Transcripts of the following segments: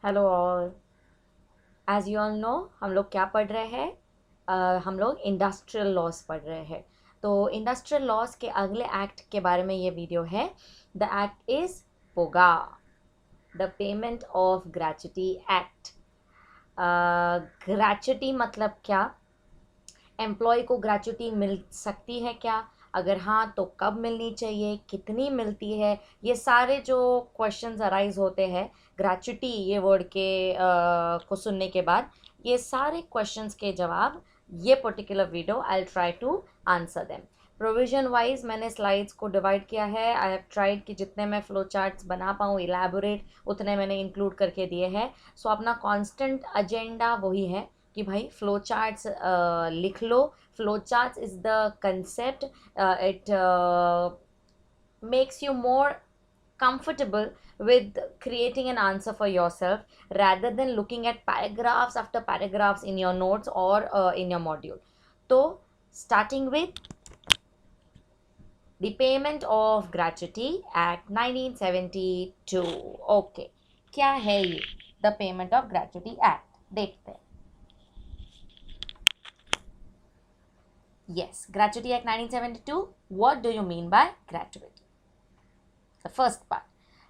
Hello all. As you all know हम लोग क्या पढ़ रहे हैं? हम लोग इंडस्ट्रियल लॉज पढ़ रहे हैं। तो इंडस्ट्रियल लॉज के अगले एक्ट के बारे में ये वीडियो है। The act is POGA, the payment of gratuity act. Gratuity मतलब क्या? एम्प्लॉय को ग्रेच्युटी मिल सकती है क्या? अगर हाँ तो कब मिलनी चाहिए, कितनी मिलती है? ये सारे जो क्वेश्चंस अराइज होते हैं ग्रेच्युटी ये वर्ड के को सुनने के बाद, ये सारे क्वेश्चंस के जवाब ये particular video I try to answer them. Provision wise मैंने स्लाइड्स को डिवाइड किया है। आई हैव ट्राइड कि जितने मैं फ्लो चार्ट्स बना पाऊँ इलेबोरेट, उतने मैंने इंक्लूड करके दिए हैं। सो अपना कांस्टेंट एजेंडा वही है कि भाई फ्लो चार्ट्स लिख लो। Flow charts is the concept, it makes you more comfortable with creating an answer for yourself rather than looking at paragraphs after paragraphs in your notes or in your module. So starting with the Payment of Gratuity Act 1972. Okay, क्या है ये the payment of gratuity act? देखते हैं। Yes, Gratuity Act 1972. What do you mean by gratuity? The first part.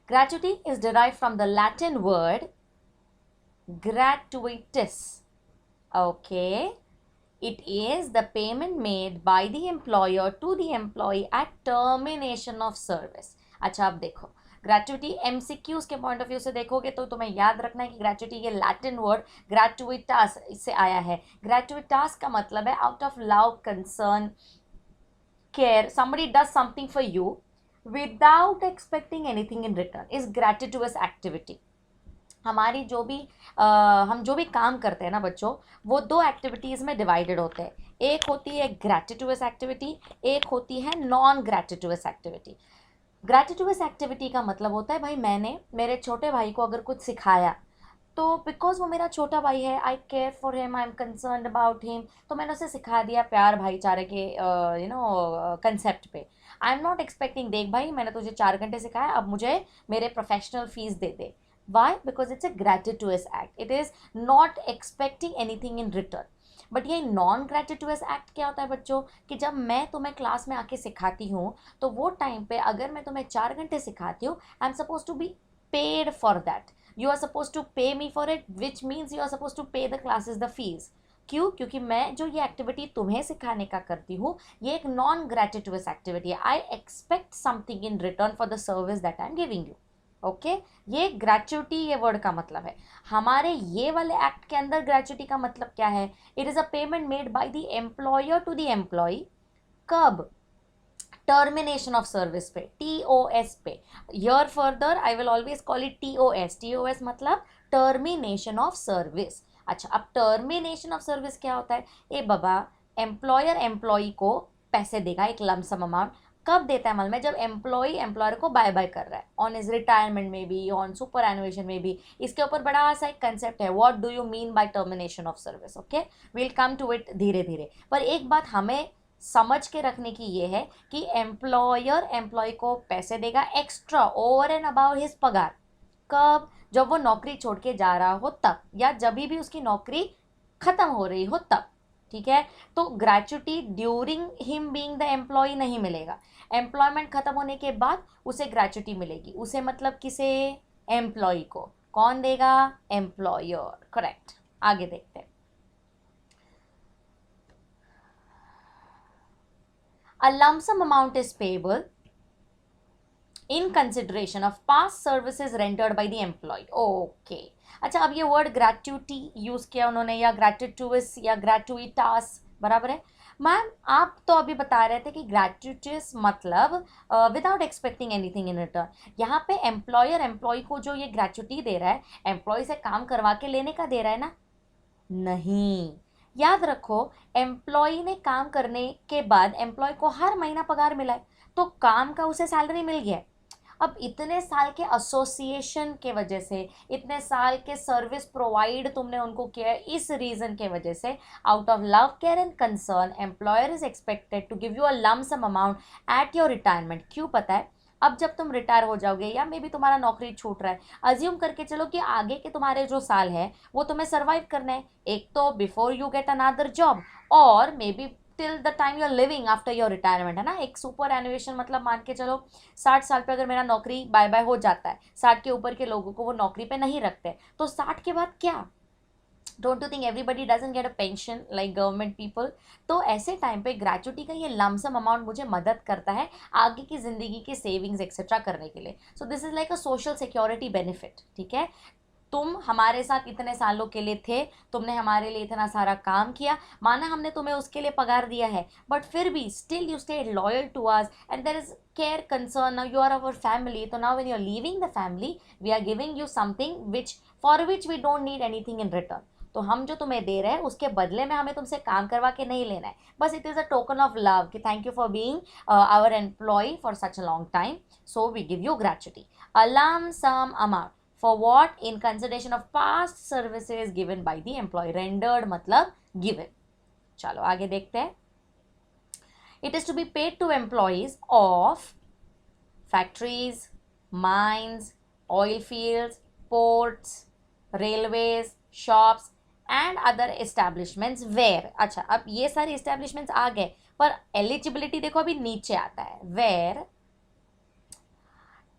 Gratuity is derived from the Latin word gratuitus. Okay. It is the payment made by the employer to the employee at termination of service. अच्छा अब देखो, gratuity MCQs के point of view से देखोगे तो तुम्हें याद रखना है कि ग्रेच्युटी ये लैटिन वर्ड ग्रेटुइटास इससे आया है। ग्रेटुइटास का मतलब है out of love, concern, care, somebody does something for you without expecting anything in return is gratuitous activity. हमारी जो भी हम जो भी काम करते हैं ना बच्चों, वो दो एक्टिविटीज़ में डिवाइडेड होते हैं। एक होती है ग्रेटिट्यूअस एक्टिविटी, एक होती है नॉन ग्रेटिट्यूअस एक्टिविटी। ग्रेटिट्यूअस एक्टिविटी का मतलब होता है भाई मैंने मेरे छोटे भाई को अगर कुछ सिखाया तो बिकॉज वो मेरा छोटा भाई है, I care for him, I am concern about him, तो मैंने उसे सिखा दिया प्यार भाईचारे के कंसेप्ट पे। आई एम नॉट एक्सपेक्टिंग, देख भाई मैंने तुझे 4 घंटे सिखाया, अब मुझे मेरे प्रोफेशनल फीस दे दे। Why? Because it's a gratuitous act, it is not expecting anything in return. But ये नॉन ग्रेटिट्यूअस एक्ट क्या होता है बच्चों, कि जब मैं तुम्हें क्लास में आके सिखाती हूँ तो वो टाइम पे अगर मैं तुम्हें 4 घंटे सिखाती हूँ, I am suppose to be paid for that. You are supposed to pay me for it, which means you are supposed to pay the classes the fees. क्यों? क्योंकि मैं जो ये एक्टिविटी तुम्हें सिखाने का करती हूँ ये एक नॉन ग्रेटिट्यूअस एक्टिविटी है। I expect something in return for the service that I am giving you. Okay, ये ग्रेच्युटी ये वर्ड का मतलब है। हमारे ये वाले एक्ट के अंदर ग्रेच्युटी का मतलब क्या है? It is a payment made by the employer to the employ. कब? टर्मिनेशन ऑफ सर्विस पे, TOS पे। यर further I will always call it TOS। TOS मतलब टर्मिनेशन ऑफ सर्विस। अच्छा, अब टर्मिनेशन ऑफ सर्विस क्या होता है? ए बाबा, एम्प्लॉयर एम्प्लॉय को पैसे देगा एक लमसम अमाउंट। कब देता है? मालूम है? जब एम्प्लॉय एम्प्लॉयर को बाय बाय कर रहा है, ऑन इज रिटायरमेंट में भी, ऑन सुपर एनुएशन में भी। इसके ऊपर बड़ा सा एक कंसेप्ट है, what do you mean by termination of service. Okay, will come to it धीरे धीरे। पर एक बात हमें समझ के रखने की ये है कि एम्प्लॉयर एम्प्लॉय को पैसे देगा extra over and about his पगार। कब? जब वो नौकरी छोड़ के जा रहा हो तब, या जब भी उसकी नौकरी खत्म हो रही हो तब। ठीक है, तो gratuity during him being the employee नहीं मिलेगा। एम्प्लॉयमेंट खत्म होने के बाद उसे ग्रेच्युटी मिलेगी। उसे मतलब किसे? एम्प्लॉय को। कौन देगा? एम्प्लॉयर। करेक्ट। आगे देखते हैं। A lump sum amount is payable in consideration of past services rendered by the employee. Okay. अच्छा, अब ये वर्ड ग्रेट्युटी यूज किया उन्होंने, या ग्रेटिट्यूअस या ग्रेटुइटास, बराबर है। मैम आप तो अभी बता रहे थे कि ग्रेटिट्यूअस मतलब without expecting anything in return. यहाँ पे एम्प्लॉयर एम्प्लॉय को जो ये ग्रेच्युटी दे रहा है, एम्प्लॉय से काम करवा के लेने का दे रहा है ना? नहीं, याद रखो, एम्प्लॉय ने काम करने के बाद एम्प्लॉय को हर महीना पगार मिला है, तो काम का उसे सैलरी मिल गया है। अब इतने साल के एसोसिएशन के वजह से, इतने साल के सर्विस प्रोवाइड तुमने उनको किया, इस रीजन के वजह से out of love, care and concern employer is expected to give you a lump sum amount at your retirement. क्यों? पता है, अब जब तुम रिटायर हो जाओगे या मे बी तुम्हारा नौकरी छूट रहा है, अज्यूम करके चलो कि आगे के तुम्हारे जो साल है वो तुम्हें सर्वाइव करना है, एक तो before you get another job, और maybe till the time you are living after your retirement, है ना। एक सुपर एनुएशन मतलब मान के चलो 60 साल पे अगर मेरा नौकरी बाय बाय हो जाता है, 60 के ऊपर के लोगों को वो नौकरी पे नहीं रखते, तो 60 के बाद क्या? Don't you think everybody doesn't get a pension like government people? तो ऐसे टाइम पे ग्रेचुटी का ये लमसम अमाउंट मुझे मदद करता है आगे की जिंदगी की सेविंग्स एक्सेट्रा करने के लिए। So this is like a social security benefit, ठीक है। तुम हमारे साथ इतने सालों के लिए थे, तुमने हमारे लिए इतना सारा काम किया, माना हमने तुम्हें उसके लिए पगार दिया है, बट फिर भी still you stay loyal to us and there is care concern, now you are our family, तो now when you are leaving the family we are giving you something which for which we don't need anything in return. तो हम जो तुम्हें दे रहे हैं उसके बदले में हमें तुमसे काम करवा के नहीं लेना है, बस it is a token of love कि thank you for being our employ for such a long time, so we give you gratuity, a lump sum amount for what? In consideration of past services given by the employee. Rendered मतलब given. चलो आगे देखते हैं। It is to be paid to employees of factories, mines, oil fields, ports, railways, shops and other establishments where, अच्छा अब ये सारे establishments आ गए, पर eligibility देखो अभी नीचे आता है, where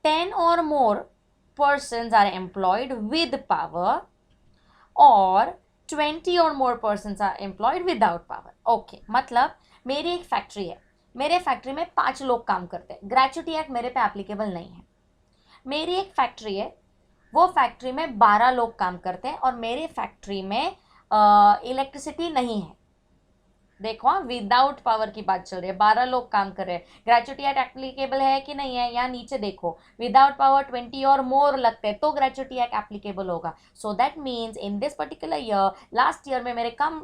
10 or more persons are employed with power और 20 or more persons are employed without power. Okay मतलब मेरी एक फैक्ट्री है, मेरे फैक्ट्री में 5 लोग काम करते हैं, ग्रेचुटी एक्ट मेरे पे एप्लीकेबल नहीं है। मेरी एक फैक्ट्री है, वो फैक्ट्री में 12 लोग काम करते हैं और मेरे फैक्ट्री में इलेक्ट्रिसिटी नहीं है। देखो हाँ, विदाउट पावर की बात चल रही है, 12 लोग काम कर रहे हैं, ग्रेचुटी एक्ट एप्लीकेबल है कि नहीं है, यहाँ नीचे देखो विदाउट पावर 20 और मोर लगते हैं तो ग्रेचुटी एक्ट एप्लीकेबल होगा। So that means in this particular year, last year में मेरे कम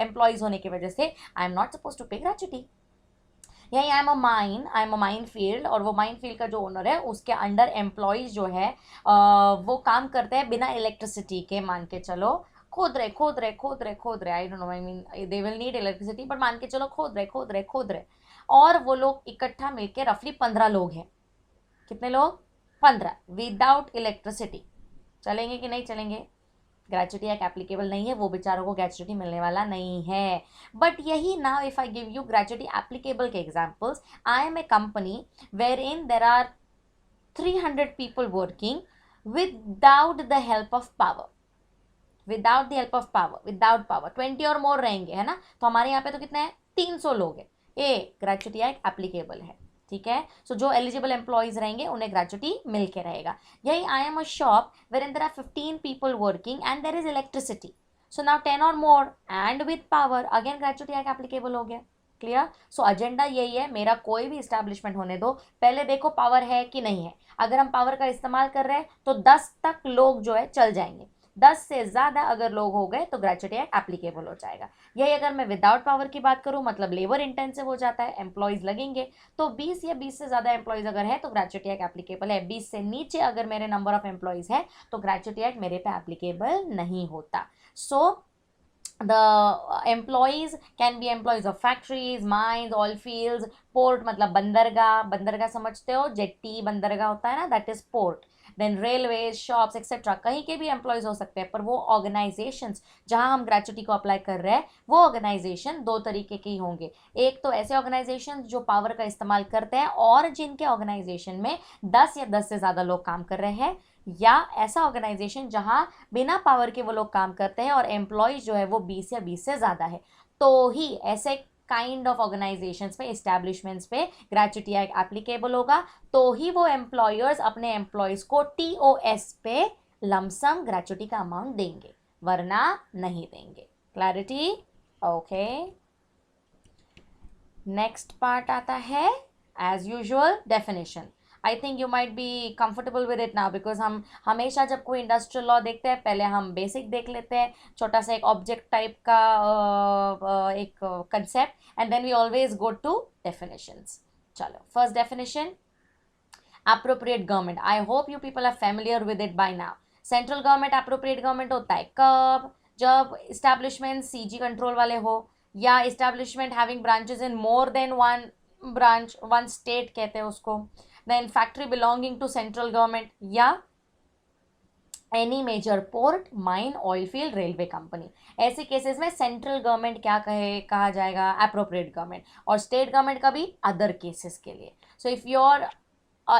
एम्प्लॉयज होने की वजह से I am not suppose to pay gratuity. यही I am a mine field, और वो माइन फील्ड का जो ओनर है उसके अंडर एम्प्लॉयज जो है वो काम करते हैं बिना इलेक्ट्रिसिटी के, मान के चलो खोद रहे, I don't know, I mean they will need electricity, but मान के चलो खोद रहे, और वो लोग इकट्ठा मिलके रफली 15 लोग हैं। कितने लोग? 15, विदाउट इलेक्ट्रिसिटी। चलेंगे कि नहीं चलेंगे? ग्रेचुटी एक्ट एप्लीकेबल नहीं है, वो बेचारों को ग्रेचुटी मिलने वाला नहीं है। बट यही ना, if I give you gratuity applicable के examples, I am a company where in there are 300 people working without the help of power, without the help of power, without power 20 or मोर रहेंगे, है ना। तो हमारे यहाँ पे तो कितने हैं? 300 लोग हैं, ग्रेचुटी एक्ट एप्लीकेबल है, ठीक है। सो जो एलिजिबल एम्प्लॉयज रहेंगे उन्हें ग्रेचुटी मिल के रहेगा। यही I am a shop where in there are 15 people working and there is electricity, so now 10 और more and with power, again gratuity act applicable हो गया। क्लियर? सो एजेंडा यही है, मेरा कोई भी इस्टेब्लिशमेंट होने दो, पहले देखो पावर है कि नहीं है। अगर हम पावर का इस्तेमाल कर रहे हैं तो 10 तक लोग जो है चल जाएंगे, 10 से ज़्यादा अगर लोग हो गए तो ग्रेचुटी एक्ट एप्लीकेबल हो जाएगा। यही अगर मैं विदाउट पावर की बात करूं, मतलब लेबर इंटेंसिव हो जाता है, एम्प्लॉयज़ लगेंगे, तो 20 या 20 से ज़्यादा एम्प्लॉयज़ अगर है तो ग्रेचुटी एक्ट एप्लीकेबल है। 20 से नीचे अगर मेरे नंबर ऑफ एम्प्लॉयज़ है तो ग्रेचुटी एक्ट मेरे पे एप्लीकेबल नहीं होता। सो the employees can be employees of factories, mines, oil fields, port मतलब बंदरगाह, बंदरगाह समझते हो, जेट्टी बंदरगाह होता है ना, that is port, then railways, shops etcetera, कहीं के भी एम्प्लॉयज हो सकते हैं। पर वो ऑर्गेनाइजेशंस जहां हम ग्रेचुटी को अप्लाई कर रहे हैं, वो ऑर्गेनाइजेशन 2 तरीके के ही होंगे। एक तो ऐसे ऑर्गेनाइजेशन जो पावर का इस्तेमाल करते हैं और जिनके ऑर्गेनाइजेशन में 10 या 10 से ज़्यादा लोग काम कर रहे हैं, या ऐसा ऑर्गेनाइजेशन जहां बिना पावर के वो लोग काम करते हैं और एम्प्लॉयज जो है वो 20 या 20 से ज़्यादा है, तो ही ऐसे काइंड ऑफ ऑर्गेनाइजेशंस पे, एस्टैब्लिशमेंट्स पे ग्रेचुटी एक्ट एप्लीकेबल होगा। तो ही वो एम्प्लॉयर्स अपने एम्प्लॉयज को TOS पे लमसम ग्रेचुटी का अमाउंट देंगे, वरना नहीं देंगे। क्लैरिटी? ओके। नेक्स्ट पार्ट आता है as usual definition. I think you might be comfortable with it now, because हम हमेशा जब कोई इंडस्ट्रियल लॉ देखते हैं पहले हम बेसिक देख लेते हैं, छोटा सा एक ऑब्जेक्ट टाइप का एक concept, and then we always go to definitions. चलो, first definition, appropriate government. I hope you people are familiar with it by now. Central government appropriate government होता है कब? जब इस्टेब्लिशमेंट CG कंट्रोल वाले हो, या establishment having branches in more than one, branch, one state कहते हैं उसको, then factory belonging to central government, या any major port, mine, oil field, railway company. ऐसे केसेस में सेंट्रल गवर्नमेंट क्या कहा जाएगा, अप्रोप्रिएट गवर्नमेंट, और स्टेट गवर्नमेंट का भी अदर केसेस के लिए। So if your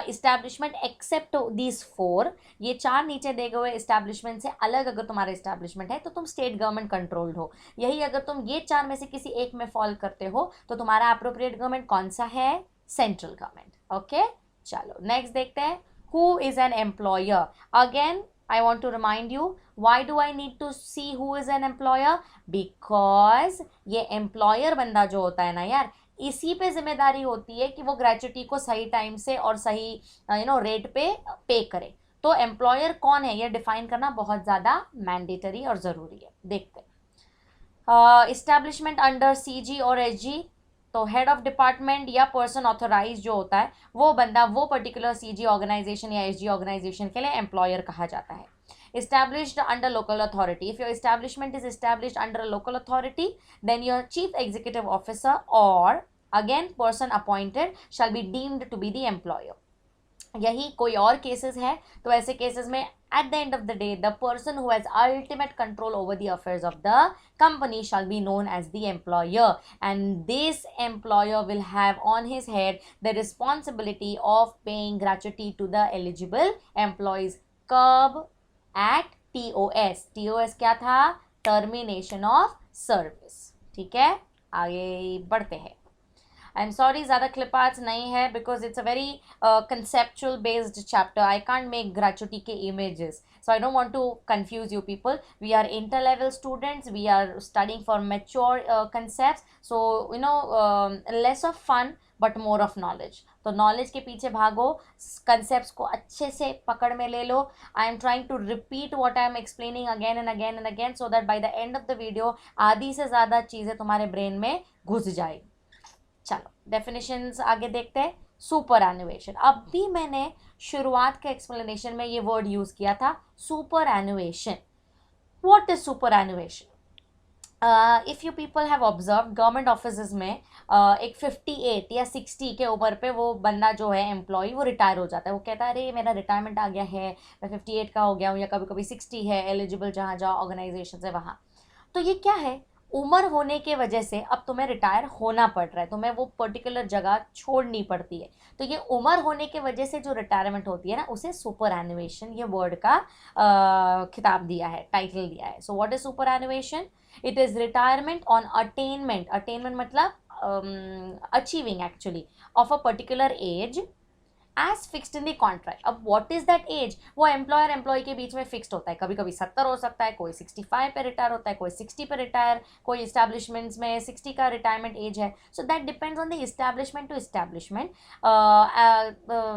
establishment except these 4, ये 4 नीचे दे गए हुए इस्टेब्लिशमेंट से अलग अगर तुम्हारा इस्टेब्लिशमेंट है तो तुम स्टेट गवर्नमेंट कंट्रोल्ड हो। यही अगर तुम ये 4 में से किसी एक में फॉल करते हो तो तुम्हारा अप्रोप्रिएट गवर्नमेंट कौन सा है, सेंट्रल गवर्नमेंट। ओके, चलो नेक्स्ट देखते हैं, who is an employer. Again I want to remind you, why do I need to see who is an employer? Because ये employer बंदा जो होता है ना यार, इसी पे जिम्मेदारी होती है कि वो ग्रेचुटी को सही टाइम से और सही रेट पे करे। तो एम्प्लॉयर कौन है ये डिफाइन करना बहुत ज़्यादा मैंडेटरी और ज़रूरी है। देखते हैं, इस्टेब्लिशमेंट अंडर CG और SG, तो हेड ऑफ डिपार्टमेंट या पर्सन ऑथोराइज जो होता है वो बंदा वो पर्टिकुलर CG ऑर्गेनाइजेशन या SG ऑर्गेनाइजेशन के लिए एम्प्लॉयर कहा जाता है। Established under local authority, if your establishment is established under a local authority, then your chief executive officer or again person appointed shall be deemed to be the employer। यही कोई और cases है तो ऐसे cases में at the end of the day the person who has ultimate control over the affairs of the company shall be known as the employer, and this employer will have on his head the responsibility of paying gratuity to the eligible employees। कब? at TOS क्या था, termination of service. ठीक है, आगे बढ़ते हैं। I am sorry ज़्यादा clip arts नहीं है because it's a very conceptual based chapter, I can't make gratuity के images, so I don't want to confuse you people. We are inter-level students, we are studying for mature concepts, so less of fun but more of knowledge। तो knowledge के पीछे भागो, concepts को अच्छे से पकड़ में ले लो। I am trying to repeat what I am explaining again and again and again, so that by the end of the video आधी से ज़्यादा चीज़ें तुम्हारे ब्रेन में घुस जाएगी। चलो डेफिनेशंस आगे देखते हैं। सुपर एनुएशन, अब भी मैंने शुरुआत के एक्सप्लेनेशन में ये वर्ड यूज़ किया था, superannuation. What is superannuation? If you people have observe, government office में एक 58 या 60 के ऊपर पे वो बंदा जो है एम्प्लॉय वो रिटायर हो जाता है। वो कहता है अरे मेरा रिटायरमेंट आ गया है, मैं 58 का हो गया हूँ, या कभी कभी 60 है एलिजिबल जहाँ जहाँ ऑर्गेनाइजेशन है वहाँ। तो ये क्या है, उम्र होने के वजह से अब तुम्हें रिटायर होना पड़ रहा है, तुम्हें वो पर्टिकुलर जगह छोड़नी पड़ती है। तो ये उम्र होने के वजह से जो रिटायरमेंट होती है ना, उसे सुपर एनुएशन ये वर्ड का खिताब दिया है, टाइटल दिया है। So what is superannuation? It is retirement on attainment, attainment मतलब achieving actually of a particular age age fixed in the contract. अब व्हाट इज दैट एज? वो एम्प्लॉयर एम्प्लॉय के बीच में फिक्स्ड होता है। कभी कभी 70 हो सकता है, कोई 65 पे रिटायर होता है, कोई 60 पे रिटायर, कोई इस्टेब्लिशमेंट्स में 60 का रिटायरमेंट एज है। So that depends on the establishment to establishment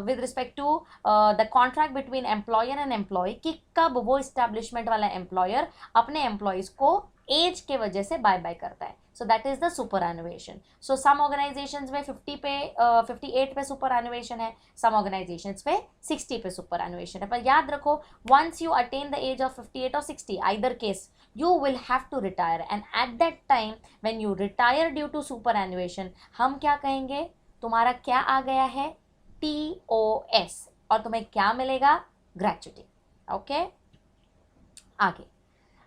with respect to the contract between employer and employee, कि कब वो इस्टेब्लिशमेंट वाला एम्प्लॉयर अपने एम्प्लॉयज़ को एज के वजह से बाय बाय करता है। So that is the superannuation. So some organisations में 58 पे सुपर एनुएशन है, सम ऑर्गेनाइजेशंस पे 60 पे सुपर एनुएशन है। पर याद रखो, once you attain the age of 58 और 60, either case you will have to retire, and at that time when you retire due to superannuation, हम क्या कहेंगे, तुम्हारा क्या आ गया है, TOS, और तुम्हें क्या मिलेगा, ग्रेचुटी। ओके, आगे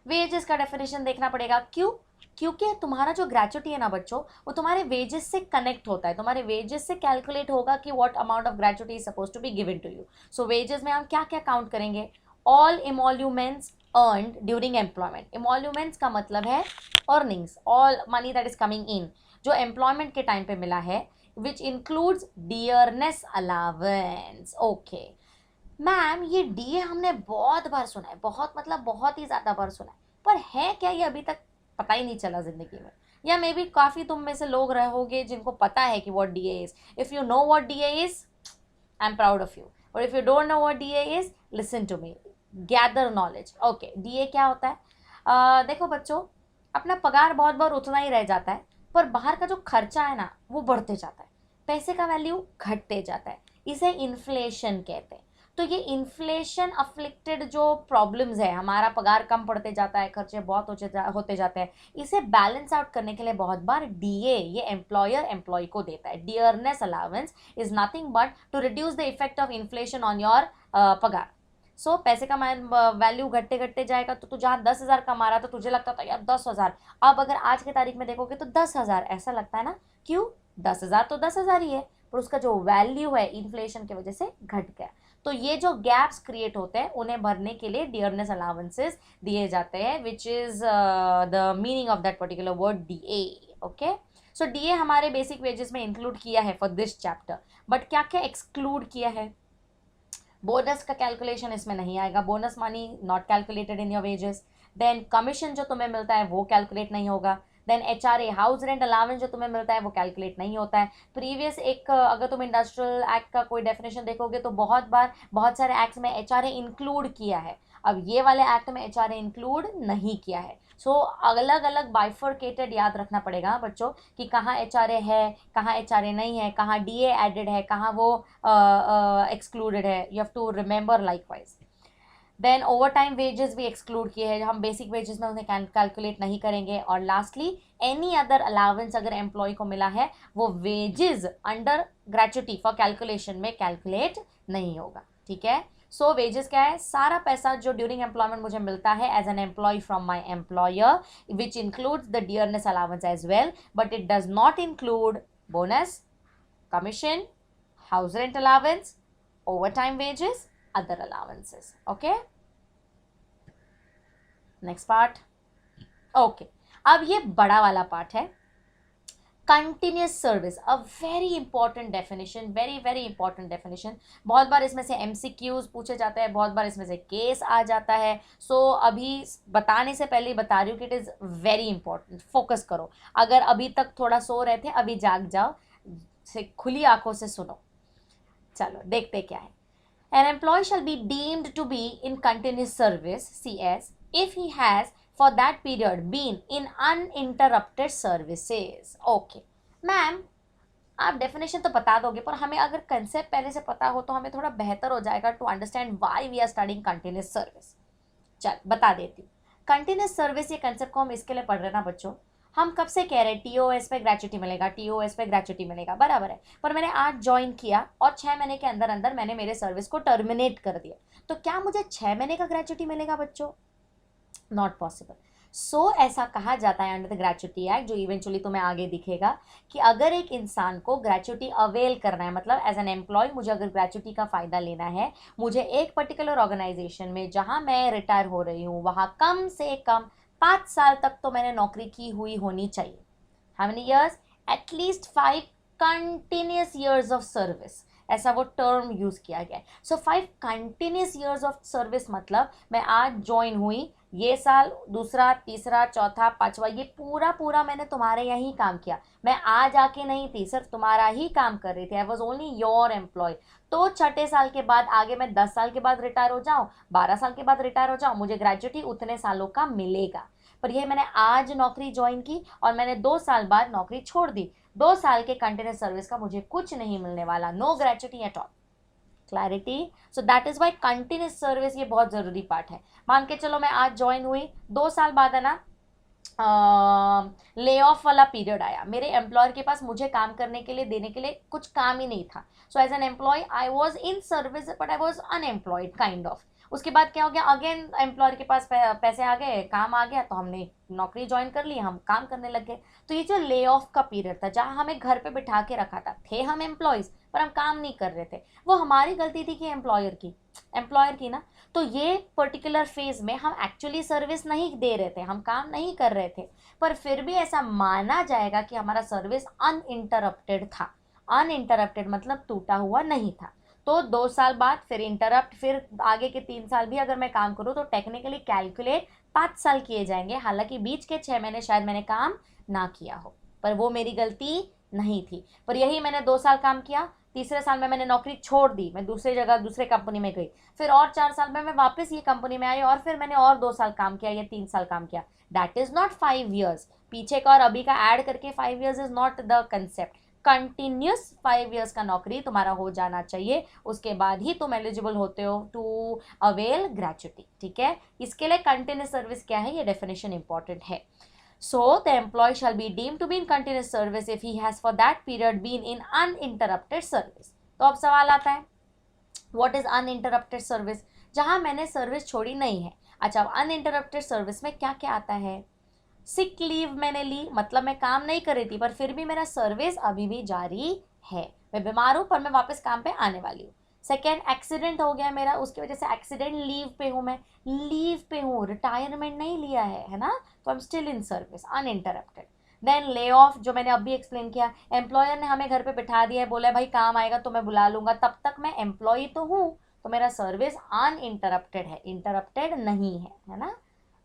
वेजेस का डेफिनेशन देखना पड़ेगा। क्यों? क्योंकि तुम्हारा जो ग्रेचुटी है ना बच्चों, वो तुम्हारे वेजेस से कनेक्ट होता है, तुम्हारे वेजेस से कैलकुलेट होगा कि what amount of gratuity is suppose to be given to you. So wages में हम क्या क्या काउंट करेंगे, all emoluments earned during employment. Emoluments का मतलब है earnings, all money that is coming in, जो एम्प्लॉयमेंट के टाइम पे मिला है, which includes dearness allowance. Okay ma'am, ये डीए हमने बहुत बार सुना है, बहुत मतलब बहुत ही ज़्यादा बार सुना है, पर है क्या ये अभी तक पता ही नहीं चला ज़िंदगी में। या मे बी काफ़ी तुम में से लोग रहोगे जिनको पता है कि what DA is. If you know what DA is, I am proud of you, और if you don't know what DA is, listen to me, gather knowledge. Okay, DA क्या होता है? देखो बच्चों, अपना पगार बहुत बार उतना ही रह जाता है, पर बाहर का जो खर्चा है ना वो बढ़ते जाता है, पैसे का वैल्यू घटते जाता है, इसे इन्फ्लेशन कहते हैं। तो ये इन्फ्लेशन अफ्लिक्टेड जो प्रॉब्लम्स है, हमारा पगार कम पड़ते जाता है, खर्चे बहुत होते जाते हैं, इसे बैलेंस आउट करने के लिए बहुत बार डीए ये एम्प्लॉयर एम्प्लॉय को देता है। Dearness allowance is nothing but to reduce the effect of inflation on your पगार। सो पैसे का वैल्यू घटते घटते जाएगा, तो तू जहाँ 10,000 कमा रहा था तुझे लगता था यार 10,000, अब अगर आज के तारीख में देखोगे तो 10,000 ऐसा लगता है ना, क्यों? 10,000 तो 10,000 ही है, पर उसका जो वैल्यू है इन्फ्लेशन की वजह से घट गया। तो ये जो गैप्स क्रिएट होते हैं उन्हें भरने के लिए डियरनेस अलाउंसेस दिए जाते हैं, which is the meaning of that particular word DA. Okay, so DA हमारे बेसिक वेजेस में इंक्लूड किया है फॉर दिस चैप्टर, बट क्या क्या एक्सक्लूड किया है? बोनस का कैलकुलेशन इसमें नहीं आएगा, bonus money not calculated in your wages. Then commission जो तुम्हें मिलता है वो कैलकुलेट नहीं होगा। Then HRA house rent allowance जो तुम्हें मिलता है वो कैलकुलेट नहीं होता है। प्रीवियस एक अगर तुम इंडस्ट्रियल एक्ट का कोई डेफिनेशन देखोगे तो बहुत बार बहुत सारे एक्ट्स में एचआरए इंक्लूड किया है, अब ये वाले एक्ट में एचआरए इंक्लूड नहीं किया है। सो अलग अलग बाइफर्केटेड याद रखना पड़ेगा बच्चों कि कहाँ एचआरए है, कहाँ एचआरए नहीं है, कहाँ डीए एडेड है, कहाँ वो एक्सक्लूडेड है। You have to remember likewise. Then overtime wages भी एक्सक्लूड किए हैं, हम बेसिक वेजेस में उन्हें कैलकुलेट नहीं करेंगे। और लास्टली एनी अदर अलाउंस अगर एम्प्लॉय को मिला है वो wages under gratuity for calculation में कैलकुलेट नहीं होगा। ठीक है, सो वेजेस क्या है? सारा पैसा जो ड्यूरिंग एम्प्लॉयमेंट मुझे मिलता है as an employee from my employer, which includes the dearness allowance as well, but it does not include bonus, commission, house rent allowance, overtime wages, other allowances. Okay, next part. Okay, अब ये बड़ा वाला part है, continuous service, अ very important definition, very very important definition. बहुत बार इसमें से MCQs पूछे जाते हैं, बहुत बार इसमें से केस आ जाता है। सो अभी बताने से पहले बता रही हूँ कि it is very important, focus करो। अगर अभी तक थोड़ा सो रहे थे अभी जाग जाओ, से खुली आंखों से सुनो। चलो देखते क्या है। An employee shall be deemed to be in continuous service, CS, if he has for that period been in uninterrupted services. Okay, ma'am आप डेफिनेशन तो बता दोगे, पर हमें अगर कंसेप्ट पहले से पता हो तो हमें थोड़ा बेहतर हो जाएगा to understand why we are studying continuous service. चल बता देती हूँ। कंटिन्यूस सर्विस ये कंसेप्ट को हम इसके लिए पढ़ रहे हैं ना बच्चों, हम कब से कह रहे हैं टीओएस पे ग्रेच्युटी मिलेगा, टीओएस पे ग्रेच्युटी मिलेगा, बराबर है। पर मैंने आज ज्वाइन किया और 6 महीने के अंदर अंदर मैंने मेरे सर्विस को टर्मिनेट कर दिया, तो क्या मुझे 6 महीने का ग्रेच्युटी मिलेगा बच्चों? Not possible. सो ऐसा कहा जाता है अंडर द ग्रेच्युटी एक्ट, जो इवेंचुअली तुम्हें आगे दिखेगा, कि अगर एक इंसान को ग्रेच्युटी अवेल करना है, मतलब एज एन एम्प्लॉय मुझे अगर ग्रेच्युटी का फ़ायदा लेना है, मुझे एक पर्टिकुलर ऑर्गेनाइजेशन में जहाँ मैं रिटायर हो रही हूँ वहाँ कम से कम 5 साल तक तो मैंने नौकरी की हुई होनी चाहिए। How many years? At least 5 continuous years of service, ऐसा वो टर्म यूज़ किया गया है। सो 5 कंटिन्यूस ईयर्स ऑफ सर्विस मतलब मैं आज ज्वाइन हुई, ये साल दूसरा, तीसरा, चौथा, पांचवा, ये पूरा मैंने तुम्हारे यहाँ ही काम किया, मैं आज आके नहीं थी, सिर्फ तुम्हारा ही काम कर रही थी, I was only your employee. तो छठे साल के बाद आगे मैं 10 साल के बाद रिटायर हो जाऊँ, 12 साल के बाद रिटायर हो जाऊँ, मुझे ग्रेच्युटी उतने सालों का मिलेगा। पर ये मैंने आज नौकरी ज्वाइन की और मैंने 2 साल बाद नौकरी छोड़ दी, 2 साल के कंटिन्यूस सर्विस का मुझे कुछ नहीं मिलने वाला, no gratuity at all. Clarity? So that is why continuous service ये बहुत ज़रूरी पार्ट है। मान के चलो मैं आज ज्वाइन हुई, 2 साल बाद है ना ले ऑफ वाला पीरियड आया, मेरे एम्प्लॉयर के पास मुझे काम करने के लिए देने के लिए कुछ काम ही नहीं था। So as an employee I was in service but I was unemployed kind of. उसके बाद क्या हो गया, अगेन एम्प्लॉयर के पास पैसे आ गए, काम आ गया, तो हमने नौकरी ज्वाइन कर ली, हम काम करने लग गए। तो ये जो ले ऑफ का पीरियड था, जहाँ हमें घर पे बिठा के रखा था, थे हम एम्प्लॉयज़ पर हम काम नहीं कर रहे थे, वो हमारी गलती थी कि एम्प्लॉयर की ना। तो ये पर्टिकुलर फेज में हम एक्चुअली सर्विस नहीं दे रहे थे, हम काम नहीं कर रहे थे, पर फिर भी ऐसा माना जाएगा कि हमारा सर्विस अनइंटरप्टेड था। अनइंटरप्टेड मतलब टूटा हुआ नहीं था। तो 2 साल बाद फिर इंटरप्ट, फिर आगे के 3 साल भी अगर मैं काम करूँ तो टेक्निकली कैलकुलेट 5 साल किए जाएंगे, हालांकि बीच के 6 महीने शायद मैंने काम ना किया हो, पर वो मेरी गलती नहीं थी। पर यही मैंने 2 साल काम किया, तीसरे साल में मैंने नौकरी छोड़ दी, मैं दूसरी जगह दूसरे कंपनी में गई, फिर और 4 साल में मैं वापस ये कंपनी में आई और फिर मैंने और 2 साल काम किया या 3 साल काम किया। दैट इज़ नॉट 5 ईयर्स, पीछे का और अभी का ऐड करके 5 years is not the concept. Continuous 5 years का नौकरी तुम्हारा हो जाना चाहिए, उसके बाद ही तुम एलिजिबल होते हो टू अवेल ग्रेचुटी, ठीक है। इसके लिए कंटिन्यूस सर्विस क्या है, ये डेफिनेशन इंपॉर्टेंट है। So the employee shall be deemed to be in continuous service if he has for that period been in uninterrupted service। तो अब सवाल आता है, what is uninterrupted service? जहां मैंने सर्विस छोड़ी नहीं है। अच्छा, अब अनइंटरप्टेड सर्विस में क्या क्या आता है? सिक लीव मैंने ली, मतलब मैं काम नहीं कर रही थी पर फिर भी मेरा सर्विस अभी भी जारी है, मैं बीमार हूं पर मैं वापस काम पे आने वाली हूँ। सेकेंड, एक्सीडेंट हो गया मेरा, उसकी वजह से एक्सीडेंट लीव पे हूँ, मैं लीव पे हूँ, रिटायरमेंट नहीं लिया है ना, तो I am still in service, uninterrupted. Then lay off, जो मैंने अभी एक्सप्लेन किया, एम्प्लॉयर ने हमें घर पे बिठा दिया है, बोला है भाई काम आएगा तो मैं बुला लूंगा, तब तक मैं एम्प्लॉय तो हूँ, तो मेरा सर्विस अनइंटरप्टेड है, इंटरप्टेड नहीं है ना।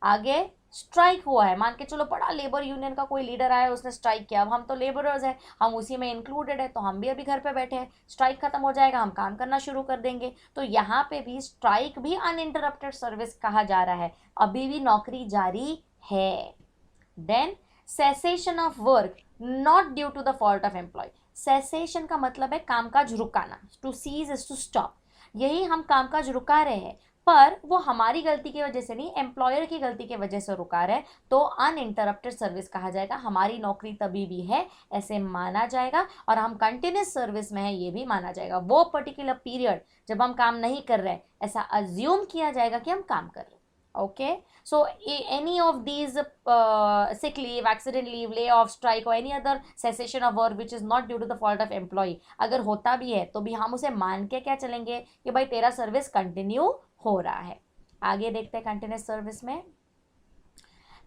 आगे स्ट्राइक हुआ है, मान के चलो बड़ा लेबर यूनियन का कोई लीडर आया, उसने स्ट्राइक किया, अब हम तो लेबरर्स हैं, हम उसी में इंक्लूडेड है, तो हम भी अभी घर पे बैठे हैं, स्ट्राइक खत्म हो जाएगा, हम काम करना शुरू कर देंगे, तो यहाँ पे भी स्ट्राइक भी अनइंटरप्टेड सर्विस कहा जा रहा है, अभी भी नौकरी जारी है। Then cessation of work not due to the fault of employ. Cessation का मतलब है कामकाज रुकाना, to cease is to stop, यही हम कामकाज रुका रहे हैं, पर वो हमारी गलती की वजह से नहीं, एम्प्लॉयर की गलती की वजह से रुका रहे, तो अनइंटरप्टेड सर्विस कहा जाएगा, हमारी नौकरी तभी भी है ऐसे माना जाएगा, और हम कंटिन्यूस सर्विस में है ये भी माना जाएगा। वो पर्टिकुलर पीरियड जब हम काम नहीं कर रहे ऐसा अज्यूम किया जाएगा कि हम काम कर रहे हैं। Okay, so any of these sick leave, accident leave, lay off, strike or any other cessation of work which is not due to the fault of employee, अगर होता भी है तो भी हम उसे मान के क्या चलेंगे कि भाई तेरा सर्विस कंटिन्यू हो रहा है। आगे देखते हैं कंटिन्यूस सर्विस में।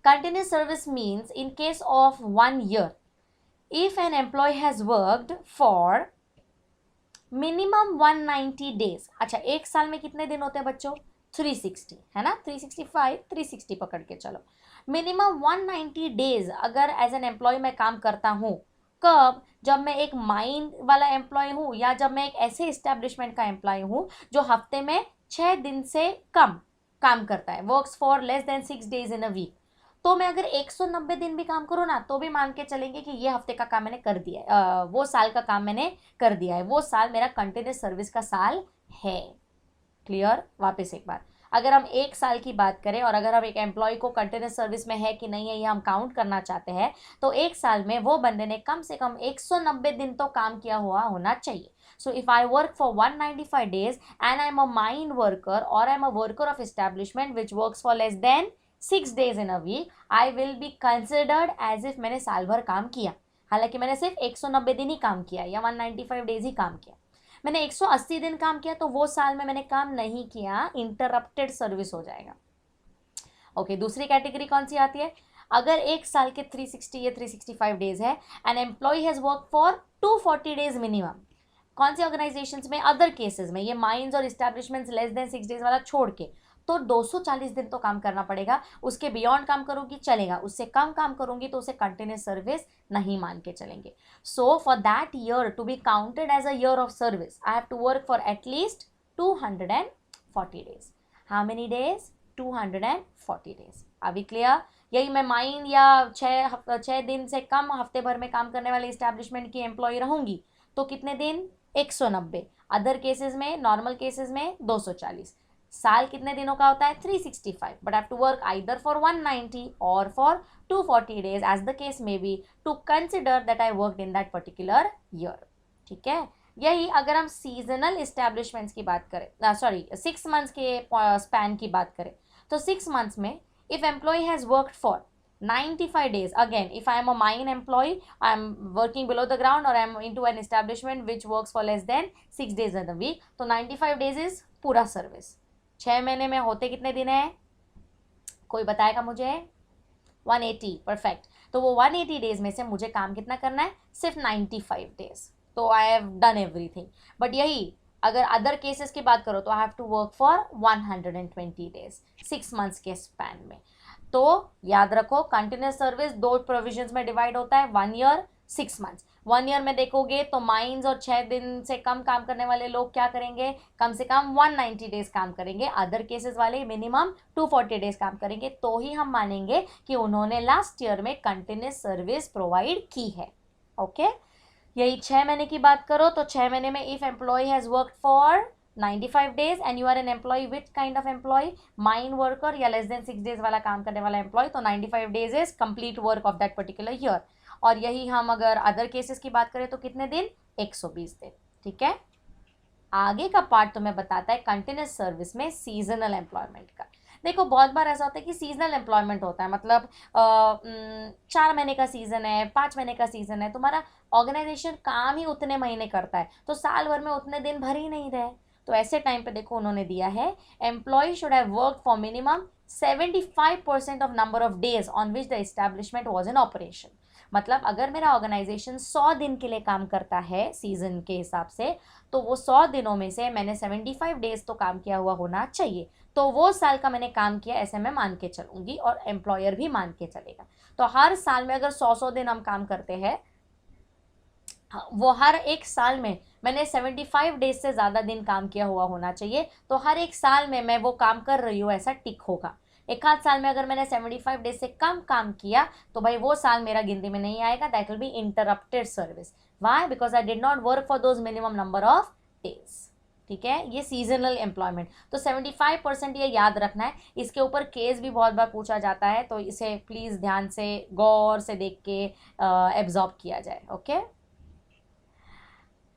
Continuous service means in case of 1 year if an employee has worked for minimum 190 days। अच्छा, एक साल में कितने दिन होते हैं बच्चों? 360 है ना, 365, 360 पकड़ के चलो। मिनिमम 190 डेज अगर एज एन एम्प्लॉय मैं काम करता हूँ, कब? जब मैं एक माइन वाला एम्प्लॉय हूँ या जब मैं एक ऐसे इस्टेब्लिशमेंट का एम्प्लॉय हूँ जो हफ्ते में 6 दिन से कम काम करता है, works for less than 6 days in a week, तो मैं अगर 190 दिन भी काम करूँ ना तो भी मान के चलेंगे कि ये हफ्ते का काम मैंने कर दिया है, वो साल का काम मैंने कर दिया है, वो साल मेरा कंटिन्यूस सर्विस का साल है। क्लियर? वापस एक बार, अगर हम एक साल की बात करें और अगर हम एक एम्प्लॉय को कंटिन्यूस सर्विस में है कि नहीं है ये हम काउंट करना चाहते हैं, तो एक साल में वो बंदे ने कम से कम 190 दिन तो काम किया हुआ होना चाहिए। So if I work for 195 days and I am a mine worker or I am a worker of establishment which works for less than 6 days in a week, I will be considered as if मैंने साल भर काम किया, हालांकि मैंने सिर्फ 190 दिन ही काम किया या 195 days ही काम किया। मैंने 180 दिन काम किया तो वो साल में मैंने काम नहीं किया, इंटरप्टेड सर्विस हो जाएगा। ओके, दूसरी कैटेगरी कौन सी आती है? अगर एक साल के 360 या 365 डेज है an employee has work for 240 days minimum, कौन सी ऑर्गेनाइजेशंस में? अदर केसेस में, ये माइंस और इस्टेब्लिशमेंट्स लेस देन 6 days वाला छोड़ के, तो 240 दिन तो काम करना पड़ेगा, उसके बियॉन्ड काम करूंगी चलेगा, उससे कम काम करूंगी तो उसे कंटिन्यूस सर्विस नहीं मान के चलेंगे। So for that year to be counted as a year of service I have to work for at least 240 days। How many days? 240 days। अभी क्लियर? यही मैं माइन या 6 दिन से कम हफ्ते भर में काम करने वाले इस्टेब्लिशमेंट की एम्प्लॉय रहूंगी तो कितने दिन? 190। अदर केसेस में, नॉर्मल केसेस में 240। साल कितने दिनों का होता है? 365, but I have to work either for 190 और for 240 days as the case may be to consider that I worked in that particular year. ठीक है, यही अगर हम सीजनल इस्टेब्लिशमेंट्स की बात करें, सॉरी 6 months के स्पैन की बात करें, तो 6 months में if employee has worked for 95 days, again if I am a mine employee, I am working below the ground or I am into an establishment which works for less than 6 days in a week, तो 95 days is पूरा service. 6 महीने में होते कितने दिन है? कोई बताएगा मुझे? 180। परफेक्ट। तो वो 180 डेज में से मुझे काम कितना करना है? सिर्फ 95 days, तो I have done everything. But यही अगर अदर केसेस की बात करो तो I have to work for 120 days 6 months के स्पैन में। तो याद रखो कंटिन्यूस सर्विस 2 प्रोविजंस में डिवाइड होता है, 1 year 6 months। 1 year में देखोगे तो माइंस और 6 दिन से कम काम करने वाले लोग क्या करेंगे? कम से कम 190 days काम करेंगे, अदर केसेस वाले मिनिमम 240 days काम करेंगे, तो ही हम मानेंगे कि उन्होंने लास्ट ईयर में कंटिन्यूस सर्विस प्रोवाइड की है। ओके, यही 6 महीने की बात करो तो 6 महीने में if employee has work for 95 days and you are an employee with kind of employee, mine worker या लेस देन 6 डेज वाला काम करने वाला एम्प्लॉय, तो 95 days is complete work of that particular year. और यही हम अगर अदर केसेस की बात करें तो कितने दिन, 120 दिन। ठीक है, आगे का पार्ट तुम्हें बताता है कंटिन्यूस सर्विस में सीजनल एम्प्लॉयमेंट का। देखो बहुत बार ऐसा होता है कि सीजनल एम्प्लॉयमेंट होता है, मतलब 4 महीने का सीजन है, 5 महीने का सीजन है, तुम्हारा ऑर्गेनाइजेशन काम ही उतने महीने करता है तो साल भर में उतने दिन भर ही नहीं रहे। तो ऐसे टाइम पे देखो उन्होंने दिया है employee should have work for minimum 75% of number of days on which the establishment was in operation. मतलब अगर मेरा ऑर्गेनाइजेशन 100 दिन के लिए काम करता है सीजन के हिसाब से, तो वो 100 दिनों में से मैंने 75 डेज तो काम किया हुआ होना चाहिए, तो वो साल का मैंने काम किया ऐसे मैं मान के चलूंगी और एम्प्लॉयर भी मान के चलेगा। तो हर साल में अगर 100 दिन हम काम करते हैं, वो हर एक साल में मैंने 75 डेज से ज़्यादा दिन काम किया हुआ होना चाहिए, तो हर एक साल में मैं वो काम कर रही हूँ ऐसा टिक होगा। एक आध साल में अगर मैंने 75 डेज से कम काम किया तो भाई वो साल मेरा गिनती में नहीं आएगा, that will be interrupted service. Why? Because I did not work for those minimum number of days. ठीक है, ये सीजनल एम्प्लॉयमेंट। तो 75% ये याद रखना है। इसके ऊपर केस भी बहुत बार पूछा जाता है, तो इसे प्लीज़ ध्यान से गौर से देख के एब्जॉर्ब किया जाए। ओके,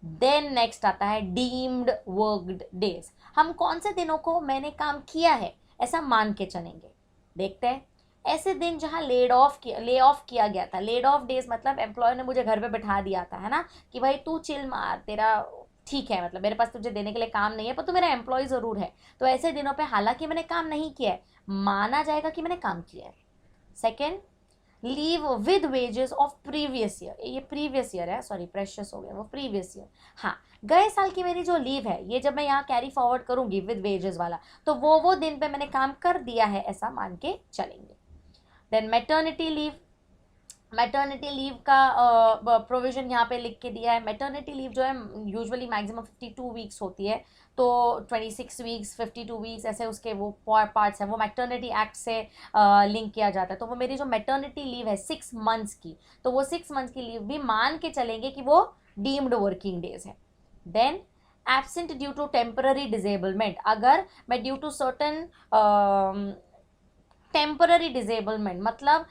देन नेक्स्ट आता है डीम्ड वर्कड डेज। हम कौन से दिनों को मैंने काम किया है ऐसा मान के चलेंगे। देखते हैं, ऐसे दिन जहाँ ले ऑफ किया गया था। लेड ऑफ डेज मतलब एम्प्लॉयर ने मुझे घर पे बैठा दिया था, है ना, कि भाई तू चिल मार, तेरा ठीक है, मतलब मेरे पास तुझे देने के लिए काम नहीं है पर तू मेरा एम्प्लॉय ज़रूर है। तो ऐसे दिनों पे हालांकि मैंने काम नहीं किया है, माना जाएगा कि मैंने काम किया है। Second, leave with wages of previous year. ये प्रीवियस ईयर है, सॉरी प्रेशियस हो गया, वो प्रीवियस ईयर। हाँ, गए साल की मेरी जो लीव है ये जब मैं यहाँ कैरी फॉरवर्ड करूंगी विद वेजेस वाला, तो वो दिन पे मैंने काम कर दिया है ऐसा मान के चलेंगे। Then maternity leave. Maternity leave का प्रोविज़न यहाँ पे लिख के दिया है। मैटर्निटी लीव जो है यूजुअली मैक्सिमम 52 वीक्स होती है, तो 26 वीक्स 52 वीक्स ऐसे उसके वो पार्ट्स हैं, वो मैटर्निटी एक्ट से लिंक किया जाता है। तो वो मेरी जो मैटर्निटी लीव है 6 मंथ्स की, तो वो 6 मंथ्स की लीव भी मान के चलेंगे कि वो डीम्ड वर्किंग डेज है। Then absent due to temporary disablement. अगर मैं due to certain temporary disablement मतलब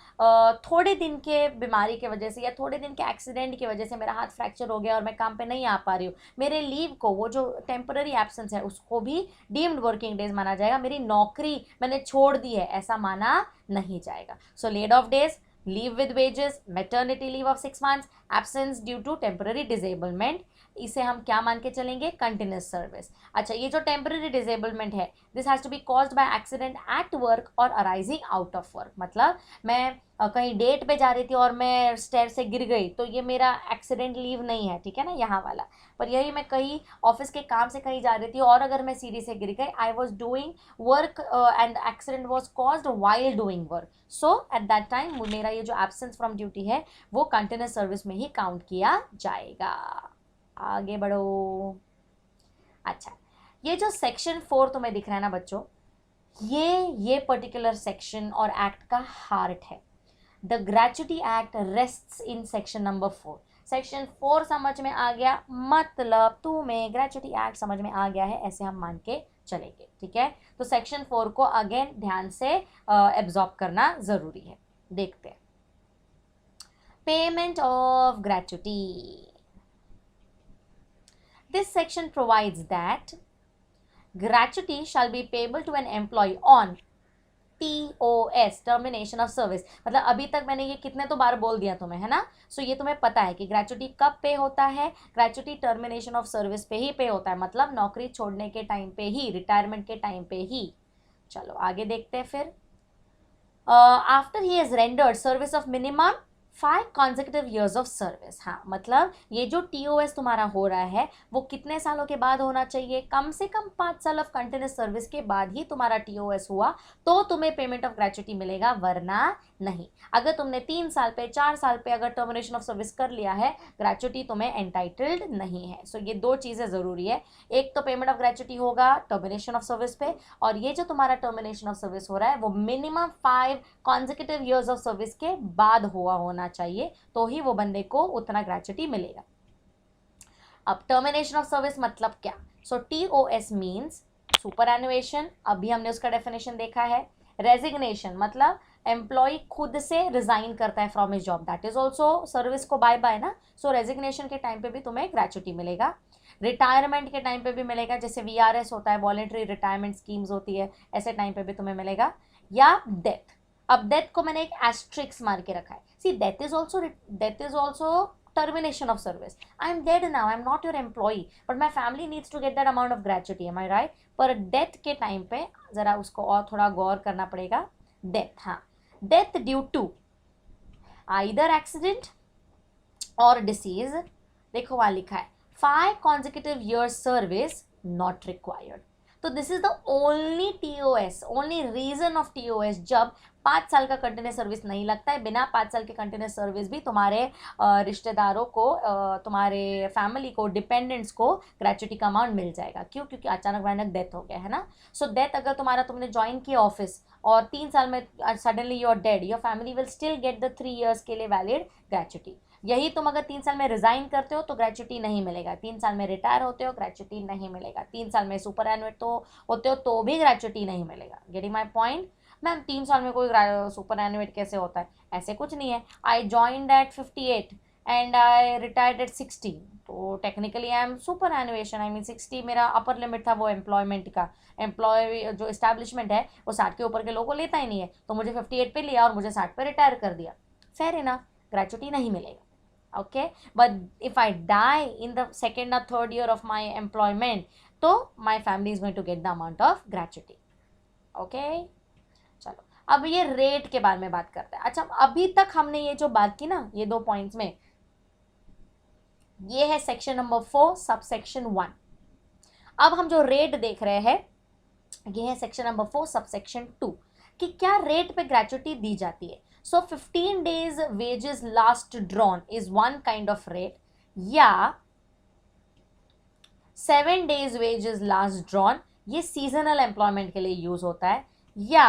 थोड़े दिन के बीमारी के वजह से या थोड़े दिन के एक्सीडेंट की वजह से मेरा हाथ फ्रैक्चर हो गया और मैं काम पे नहीं आ पा रही हूँ, मेरे लीव को, वो जो टेम्पररी एब्सेंस है उसको भी डीम्ड वर्किंग डेज माना जाएगा। मेरी नौकरी मैंने छोड़ दी है ऐसा माना नहीं जाएगा। So laid off days, leave with wages, maternity leave of 6 months, absence due to temporary disablement, इसे हम क्या मान के चलेंगे, कंटिन्यूस सर्विस। अच्छा, ये जो टेम्पररी डिजेबलमेंट है, this has to be caused by accident at work और अराइजिंग आउट ऑफ वर्क। मतलब मैं कहीं डेट पे जा रही थी और मैं स्टेयर से गिर गई, तो ये मेरा एक्सीडेंट लीव नहीं है, ठीक है ना, यहाँ वाला। पर यही मैं कहीं ऑफिस के काम से कहीं जा रही थी और अगर मैं सीढ़ी से गिर गई, I was doing work and accident was caused while doing work, so at that time मेरा ये जो एब्सेंस फ्रॉम ड्यूटी है वो कंटिन्यूस सर्विस में ही काउंट किया जाएगा। आगे बढ़ो। अच्छा, ये जो सेक्शन 4 तुम्हें दिख रहा है ना बच्चों, ये पर्टिकुलर सेक्शन और एक्ट का हार्ट है। The gratuity act rests in section number 4। Section 4 समझ में आ गया, मतलब तुम्हें ग्रेचुटी एक्ट समझ में आ गया है ऐसे हम मान के चलेंगे। ठीक है, तो सेक्शन 4 को अगेन ध्यान से एब्जॉर्ब करना जरूरी है। देखते हैं, payment of gratuity. This section provides that gratuity shall be payable to an employee on TOS, termination of service। मतलब अभी तक मैंने ये कितने तो बार बोल दिया तुम्हें, है ना। सो ये तुम्हें पता है कि ग्रेचुटी कब पे होता है, ग्रेचुटी टर्मिनेशन ऑफ सर्विस पे ही पे होता है, मतलब नौकरी छोड़ने के टाइम पे ही, रिटायरमेंट के टाइम पे ही। चलो आगे देखते हैं फिर। After he has rendered service of minimum 5 consecutive years of service। हाँ, मतलब ये जो TOS तुम्हारा हो रहा है वो कितने सालों के बाद होना चाहिए, कम से कम 5 साल ऑफ कंटिन्यूस सर्विस के बाद ही तुम्हारा TOS हुआ तो तुम्हें पेमेंट ऑफ ग्रेचुटी मिलेगा, वरना नहीं। अगर तुमने 3 साल पे 4 साल पे अगर टर्मिनेशन ऑफ सर्विस कर लिया है, ग्रेचुटी तुम्हें एंटाइटल्ड नहीं है। सो ये 2 चीज़ें ज़रूरी है, एक तो पेमेंट ऑफ ग्रेचुटी होगा टर्मिनेशन ऑफ सर्विस पे, और ये जो तुम्हारा टर्मिनेशन ऑफ सर्विस हो रहा है वो minimum 5 consecutive years of service के बाद हुआ होना चाहिए, तो ही वो बंदे को उतना ग्रेचुटी मिलेगा। अब टर्मिनेशन ऑफ सर्विस मतलब क्या? सो TOS मीन्स सुपर एनुएशन, अभी हमने उसका डेफिनेशन देखा है. रेजिग्नेशन मतलब एम्प्लॉय खुद से रिजाइन करता है from his job, that is also service को बाय बाय ना. सो रेजिग्नेशन के टाइम पे भी तुम्हें ग्रेचुटी मिलेगा. रिटायरमेंट के टाइम पे भी मिलेगा, जैसे VRS होता है, वॉलेंट्री रिटायरमेंट स्कीम्स होती है, ऐसे टाइम पे भी तुम्हें मिलेगा. या डेथ. अब डेथ को मैंने एक एस्ट्रिक्स मार के रखा है. See death is also termination of service. I am dead now, I am not your employee, but my family needs to get that amount of gratuity, am I right? पर death के time पे जरा उसको और थोड़ा गौर करना पड़ेगा. Death, हाँ, death due to either accident और डिसीज. देखो वहां लिखा है 5 consecutive years service not required. तो this is the only TOS, only reason of TOS जब 5 साल का कंटिन्यूस सर्विस नहीं लगता है. बिना 5 साल के कंटिन्यूस सर्विस भी तुम्हारे रिश्तेदारों को, तुम्हारे फैमिली को, डिपेंडेंट्स को ग्रेचुटी का अमाउंट मिल जाएगा. क्यों? क्योंकि अचानक भयानक डेथ हो गया है ना. सो डेथ अगर तुमने ज्वाइन किया ऑफिस और 3 साल में suddenly you are dead, your family will still get the 3 years के लिए वैलिड ग्रेचुटी. यही तुम अगर 3 साल में रिजाइन करते हो तो ग्रेचुटी नहीं मिलेगा. 3 साल में रिटायर होते हो ग्रेचुटी नहीं मिलेगा. 3 साल में सुपर एनुएट तो होते हो तो भी ग्रेचुटी नहीं मिलेगा. Getting my point? मैम 3 साल में कोई सुपर एनुएट कैसे होता है? ऐसे कुछ नहीं है. I joined at 58 and I retired at 60, तो technically I am superannuation. I mean 60 मेरा अपर लिमिट था वो एम्प्लॉयमेंट का. एम्प्लॉय जो इस्टेब्लिशमेंट है वो 60 के ऊपर के लोगों को लेता ही नहीं है, तो मुझे 58 पे लिया और मुझे 60 पे रिटायर कर दिया. फेयर इनफ, ग्रेचुटी नहीं मिलेगा. Okay, but if I die in the second or third year of my employment, तो my family is going to get the amount of gratuity. Okay, चलो अब ये रेट के बारे में बात करते हैं. अच्छा, अभी तक हमने ये जो बात की ना, ये 2 पॉइंट्स में, ये है सेक्शन नंबर 4 सबसेक्शन 1. अब हम जो रेट देख रहे हैं ये है सेक्शन नंबर 4 सबसेक्शन 2 कि क्या रेट पे ग्रेचुटी दी जाती है. So 15 days wages last drawn is one kind of rate, या 7 days wages last drawn ये सीजनल एम्प्लॉयमेंट के लिए यूज होता है, या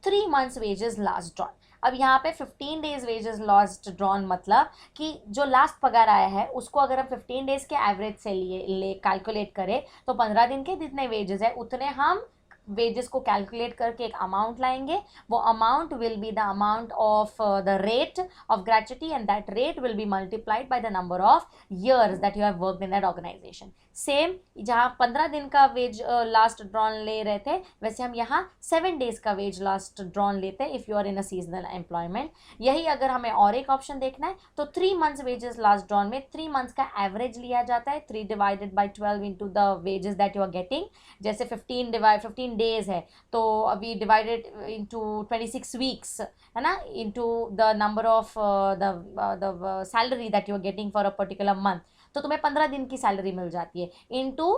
3 months wages last drawn. अब यहाँ पे 15 days wages last drawn मतलब कि जो लास्ट पगार आया है उसको अगर हम 15 days के एवरेज से ले कैलकुलेट करें तो 15 दिन के जितने वेजेस है उतने हम वेजेस को कैलकुलेट करके एक अमाउंट लाएंगे. वो amount will be the amount of the rate of gratuity and that rate will be multiplied by the number of years that you have worked in that organisation. Same जहाँ 15 दिन का veg last drawn ले रहे थे, वैसे हम यहाँ 7 days का वेज लास्ट ड्रॉन लेते हैं if you are in a seasonal employment. यही अगर हमें और एक ऑप्शन देखना है तो 3 months वेजेस लास्ट ड्रॉन में 3 months का एवरेज लिया जाता है. 3 divided by 12 into the wages that you are getting. जैसे 15 डेज है तो अभी डिवाइडेड इंटू 26 वीक्स है ना, into the number of the salary that you are getting for a particular month, तो तुम्हें 15 दिन की सैलरी मिल जाती है into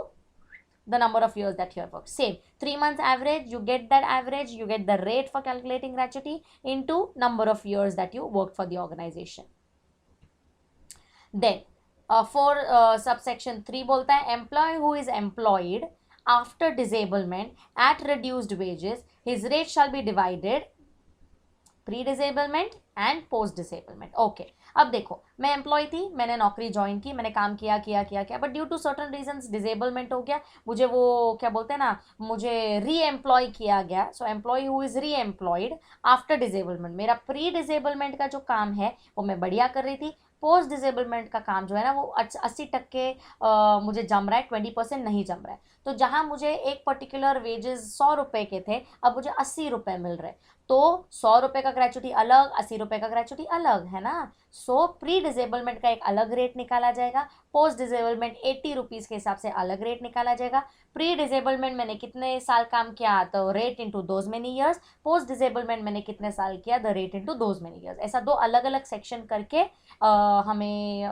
the number of years that you have worked. Same, 3 months average, you get that average, you get the rate for calculating gratuity into number of years that you worked for the organization. Then for subsection 3 बोलता है employee who is employed after disablement at reduced wages, his rate shall be divided pre disablement and post disablement. Okay, अब देखो मैं employ थी, मैंने नौकरी join की, मैंने काम किया but due to certain reasons disablement हो गया, मुझे वो क्या बोलते हैं ना, मुझे री एम्प्लॉय किया गया. So employee who is reemployed after disablement, मेरा प्री डिसेबलमेंट का जो काम है वो मैं बढ़िया कर रही थी. पोस्ट डिसेबलमेंट का काम जो है ना वो 80% मुझे जम रहा है, 20% नहीं जम रहा है. तो जहाँ मुझे एक पर्टिकुलर वेजेस 100 रुपये के थे, अब मुझे 80 रुपये मिल रहे. तो 100 रुपये का ग्रेचुटी अलग, 80 रुपये का ग्रेचुटी अलग है ना. सो प्री डिसेबलमेंट का एक अलग रेट निकाला जाएगा, पोस्ट डिसेबलमेंट 80 रुपीज़ के हिसाब से अलग रेट निकाला जाएगा. प्री डिसेबलमेंट मैंने कितने साल काम किया तो rate into those many years, post disablement मैंने कितने साल किया the rate into those many years. ऐसा 2 अलग अलग सेक्शन करके हमें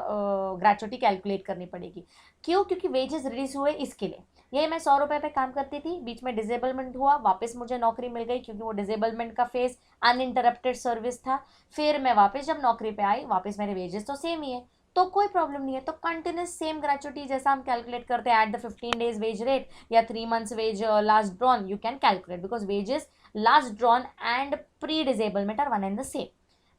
ग्रेचुटी कैलकुलेट करनी पड़ेगी. क्यों? क्योंकि वेजेस रिड्यूस हुए इसके लिए. ये मैं 100 रुपये पे काम करती थी, बीच में डिसेबलमेंट हुआ, वापस मुझे नौकरी मिल गई क्योंकि वो डिसेबलमेंट का फेज अनइंटरप्टेड सर्विस था. फिर मैं वापस जब नौकरी पे आई, वापस मेरे वेजेस तो सेम ही है, तो कोई प्रॉब्लम नहीं है. तो कंटिन्यूस सेम ग्रेचुटी जैसा हम कैलकुलेट करते हैं at the 15 days wage rate या 3 months wage last drawn, you can calculate because wages last drawn and pre disablement are one and the same.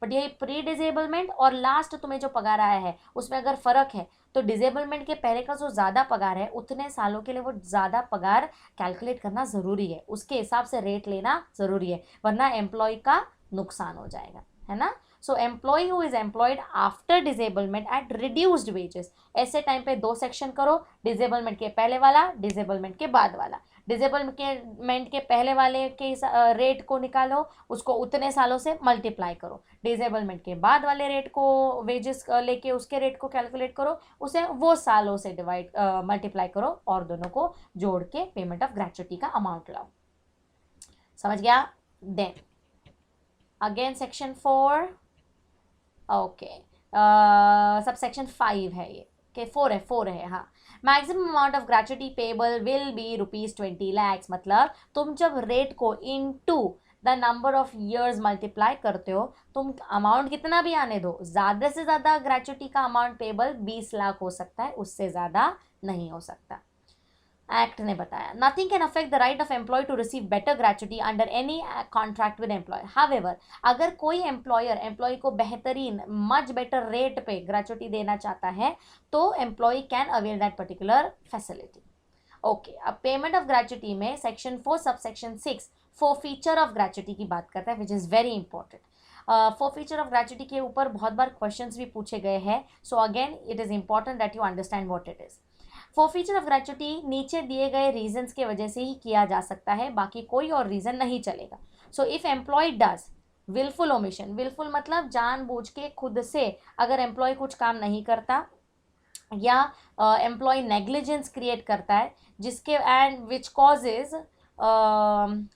But यही प्री डिजेबलमेंट और last तुम्हें जो पगार आया है उसमें अगर फ़र्क है तो डिजेबलमेंट के पहले का जो ज़्यादा पगार है उतने सालों के लिए वो ज़्यादा पगार कैलकुलेट करना ज़रूरी है, उसके हिसाब से रेट लेना ज़रूरी है, वरना एम्प्लॉय का नुकसान हो जाएगा, है ना। So employee who is employed after disablement at reduced wages, ऐसे टाइम पे दो सेक्शन करो, डिजेबलमेंट के पहले वाला, डिजेबलमेंट के बाद वाला। डिजेबलमेंट के पहले वाले के रेट को निकालो, उसको उतने सालों से मल्टीप्लाई करो, डिजेबलमेंट के बाद वाले रेट को वेजेस लेके उसके रेट को कैलकुलेट करो, उसे वो सालों से डिवाइड मल्टीप्लाई करो और दोनों को जोड़ के पेमेंट ऑफ ग्रेच्युटी का अमाउंट लाओ। समझ गया। Then again section 4, okay, sub section 5 है ये, के 4 है हाँ। Maximum amount of gratuity payable will be ₹20 lakhs, मतलब तुम जब रेट को into the number of years multiply करते हो, तुम अमाउंट कितना भी आने दो, ज़्यादा से ज़्यादा ग्रेच्युटी का अमाउंट पेबल 20 लाख हो सकता है, उससे ज़्यादा नहीं हो सकता। एक्ट ने बताया nothing can affect the right of employee to receive better gratuity under any contract with employee. However, अगर कोई एम्प्लॉय को बेहतरीन मच बेटर रेट पे ग्रेच्युटी देना चाहता है तो employee can avail that particular facility. Okay, अब पेमेंट ऑफ ग्रेच्युटी में section 4 sub section 6 forfeiture of gratuity की बात करता है, which is very important. Forfeiture of gratuity के ऊपर बहुत बार क्वेश्चंस भी पूछे गए हैं, so again it is important that you understand what it is. Forfeiture of gratuity नीचे दिए गए रीजंस के वजह से ही किया जा सकता है, बाकी कोई और रीजन नहीं चलेगा। So if employee does wilful omission, wilful मतलब जानबूझ के खुद से अगर एम्प्लॉय कुछ काम नहीं करता या एम्प्लॉय नेग्लिजेंस क्रिएट करता है जिसके and which causes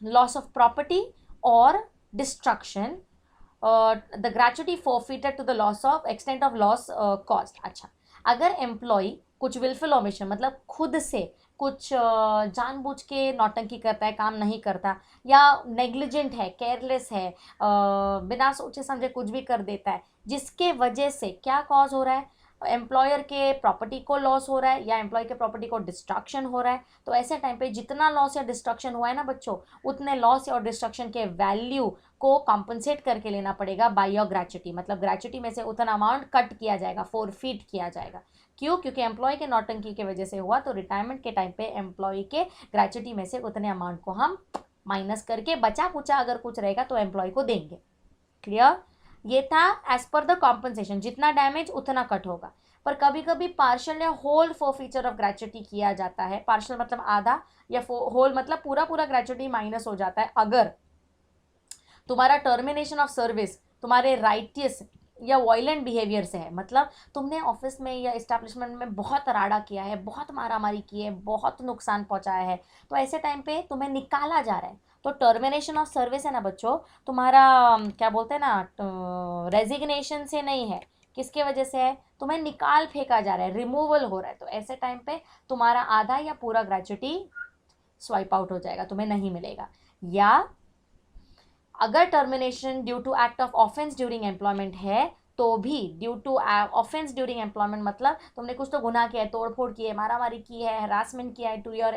loss of property और destruction, the gratuity forfeited to the loss of extent of loss cost. अच्छा, अगर एम्प्लॉय कुछ विलफुल ओमिशन मतलब खुद से कुछ जानबूझ के नौटंकी करता है, काम नहीं करता, या नेग्लिजेंट है, केयरलेस है, बिना सोचे समझे कुछ भी कर देता है, जिसके वजह से क्या कॉज हो रहा है, एम्प्लॉयर के प्रॉपर्टी को लॉस हो रहा है या एम्प्लॉय के प्रॉपर्टी को डिस्ट्रक्शन हो रहा है, तो ऐसे टाइम पे जितना लॉस या डिस्ट्रक्शन हुआ है ना बच्चों, उतने लॉस और डिस्ट्रक्शन के वैल्यू को कॉम्पनसेट करके लेना पड़ेगा बाय योर ग्रेच्युटी, मतलब ग्रेच्युटी में से उतना अमाउंट कट किया जाएगा, फोरफीट किया जाएगा। क्यों? क्योंकि एम्प्लॉय के नौटंकी की वजह से हुआ, तो रिटायरमेंट के टाइम पे एम्प्लॉय के ग्रेच्युटी में से उतने अमाउंट को हम माइनस करके बचा कुचा अगर कुछ रहेगा तो एम्प्लॉय को देंगे। क्लियर? ये था एज पर द कॉम्पनसेशन, जितना डैमेज उतना कट होगा। पर कभी कभी पार्शियल या होल फोरफीचर ऑफ ग्रेच्युटी किया जाता है। पार्शियल मतलब आधा, या होल मतलब पूरा पूरा ग्रेच्युटी माइनस हो जाता है अगर तुम्हारा टर्मिनेशन ऑफ सर्विस तुम्हारे राइटियस या वायलेंट बिहेवियर से है, मतलब तुमने ऑफिस में या इस्टेब्लिशमेंट में बहुत राड़ा किया है, बहुत मारामारी की है, बहुत नुकसान पहुंचाया है, तो ऐसे टाइम पे तुम्हें निकाला जा रहा है, तो टर्मिनेशन ऑफ सर्विस है ना बच्चों, तुम्हारा क्या बोलते हैं ना, रेजिग्नेशन से नहीं है, किसके वजह से है, तुम्हें निकाल फेंका जा रहा है, रिमूवल हो रहा है, तो ऐसे टाइम पे तुम्हारा आधा या पूरा ग्रेच्युटी स्वाइप आउट हो जाएगा, तुम्हें नहीं मिलेगा। या अगर termination due to act of offence during employment है तो भी due to offence during employment मतलब तुमने कुछ तो गुनाह किया है, तोड़फोड़ की है, मारामारी की है, हरासमेंट किया है टू योर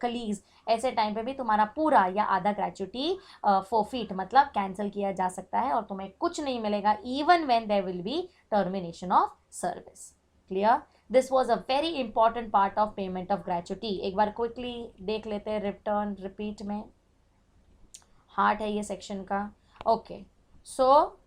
कलीग्स, ऐसे टाइम पे भी तुम्हारा पूरा या आधा ग्रेच्युटी फोरफीट मतलब कैंसिल किया जा सकता है और तुम्हें कुछ नहीं मिलेगा, even when there will be termination of service. Clear? This was a very important part of payment of gratuity. एक बार क्विकली देख लेते हैं रिटर्न रिपीट में, हार्ट है ये सेक्शन का। Okay, so